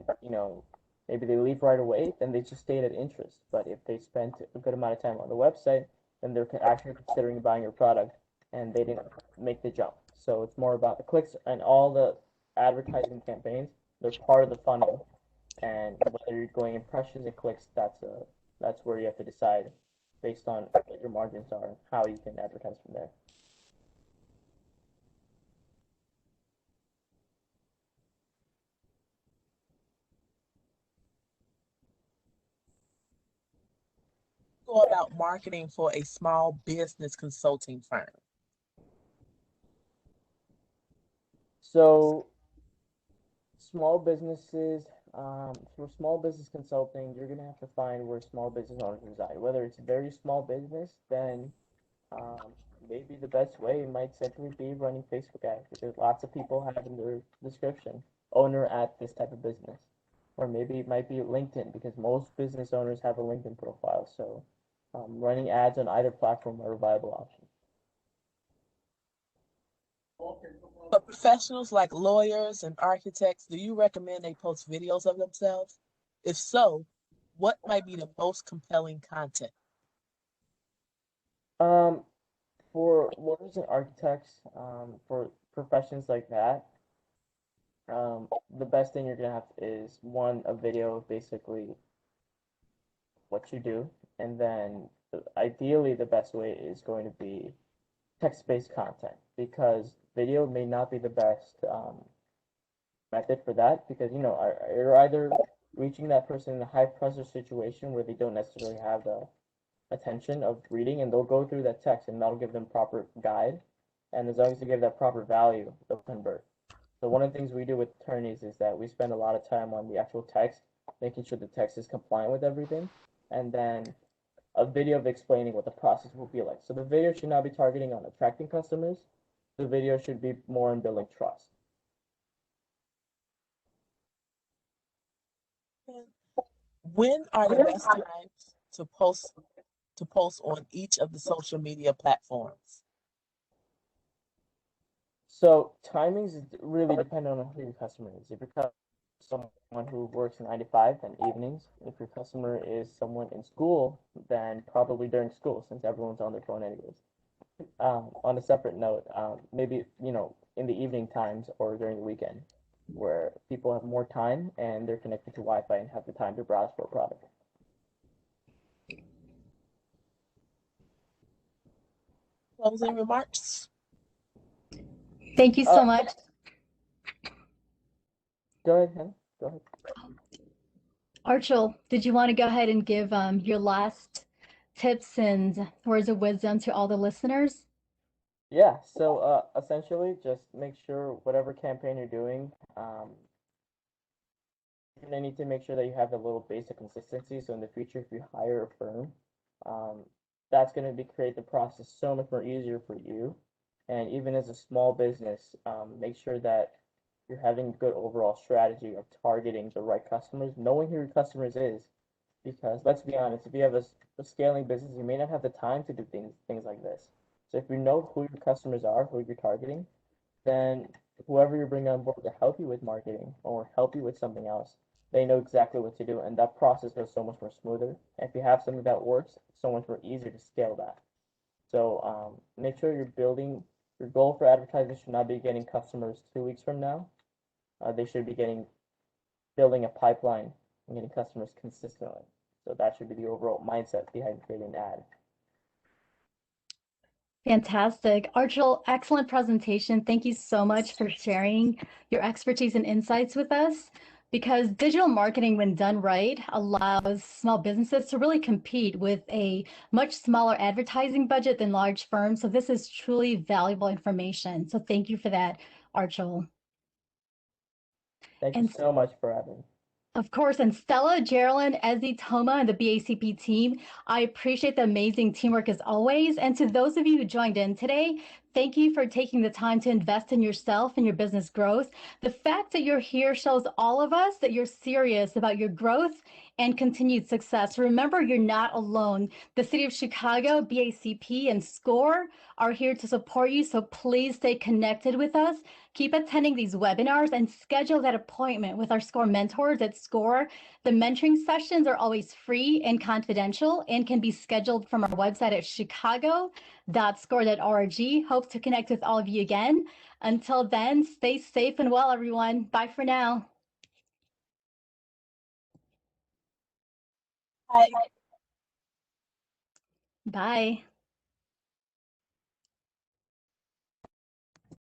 maybe they leave right away, then they just stayed at interest. But if they spent a good amount of time on the website, then they're actually considering buying your product and they didn't make the jump. So it's more about the clicks, and all the advertising campaigns, they're part of the funnel. And whether you're going impressions and clicks, that's where you have to decide based on what your margins are and how you can advertise from there. Go about marketing for a small business consulting firm. So small businesses, for small business consulting, you're gonna have to find where small business owners reside. Whether it's a very small business, then um, maybe the best way might simply be running Facebook ads, because lots of people have in their description, owner at this type of business. Or maybe it might be LinkedIn, because most business owners have a LinkedIn profile. So running ads on either platform are a viable option. For professionals like lawyers and architects, do you recommend they post videos of themselves? If so, what might be the most compelling content? Um, for lawyers and architects, for professions like that, the best thing you're gonna have is one, a video of basically what you do, and then ideally the best way is going to be text-based content, because video may not be the best method for that, because you're either reaching that person in a high pressure situation where they don't necessarily have the attention of reading, and they'll go through that text and that'll give them proper guide, and as long as you give that proper value, they'll convert. So one of the things we do with attorneys is that we spend a lot of time on the actual text, making sure the text is compliant with everything, and then a video of explaining what the process will be like. So the video should not be targeting on attracting customers. The video should be more on building trust. When are the best times to post on each of the social media platforms? So timings really depend on who your customer is. If you're someone who works 9 to 5, then evenings. If your customer is someone in school, then probably during school, since everyone's on their phone anyways. On a separate note, maybe in the evening times or during the weekend, where people have more time and they're connected to Wi-Fi and have the time to browse for a product. Closing remarks? Thank you so much. Go ahead, Hannah. Go ahead. Archel, did you want to go ahead and give your last tips and words of wisdom to all the listeners? Yeah, so essentially just make sure whatever campaign you're doing, you're gonna need to make sure that you have a little base of consistency. So in the future, if you hire a firm, Um, that's going to create the process so much more easier for you. And even as a small business, make sure that you're having a good overall strategy of targeting the right customers, knowing who your customers is. Because let's be honest, if you have a scaling business, you may not have the time to do things like this. So if you know who your customers are, who you're targeting, then whoever you're bringing on board to help you with marketing or help you with something else, they know exactly what to do, and that process goes so much more smoother. And if you have something that works, it's so much more easier to scale that. So make sure you're building. Your goal for advertising should not be getting customers 2 weeks from now. They should be building a pipeline and getting customers consistently. So that should be the overall mindset behind creating an ad. Fantastic. Archel, excellent presentation. Thank you so much for sharing your expertise and insights with us, because digital marketing, when done right, allows small businesses to really compete with a much smaller advertising budget than large firms. So this is truly valuable information. So thank you for that, Archel. Thank you And so much for having me. of course, and Stella, Geraldine, Ezzy, Toma, and the BACP team, I appreciate the amazing teamwork as always. And to those of you who joined in today, thank you for taking the time to invest in yourself and your business growth. The fact that you're here shows all of us that you're serious about your growth and continued success. Remember, you're not alone. The City of Chicago, BACP, and SCORE are here to support you, so please stay connected with us. Keep attending these webinars and schedule that appointment with our SCORE mentors at SCORE. The mentoring sessions are always free and confidential and can be scheduled from our website at chicago.score.org. Hope to connect with all of you again. Until then, stay safe and well, everyone. Bye for now. Bye. Bye.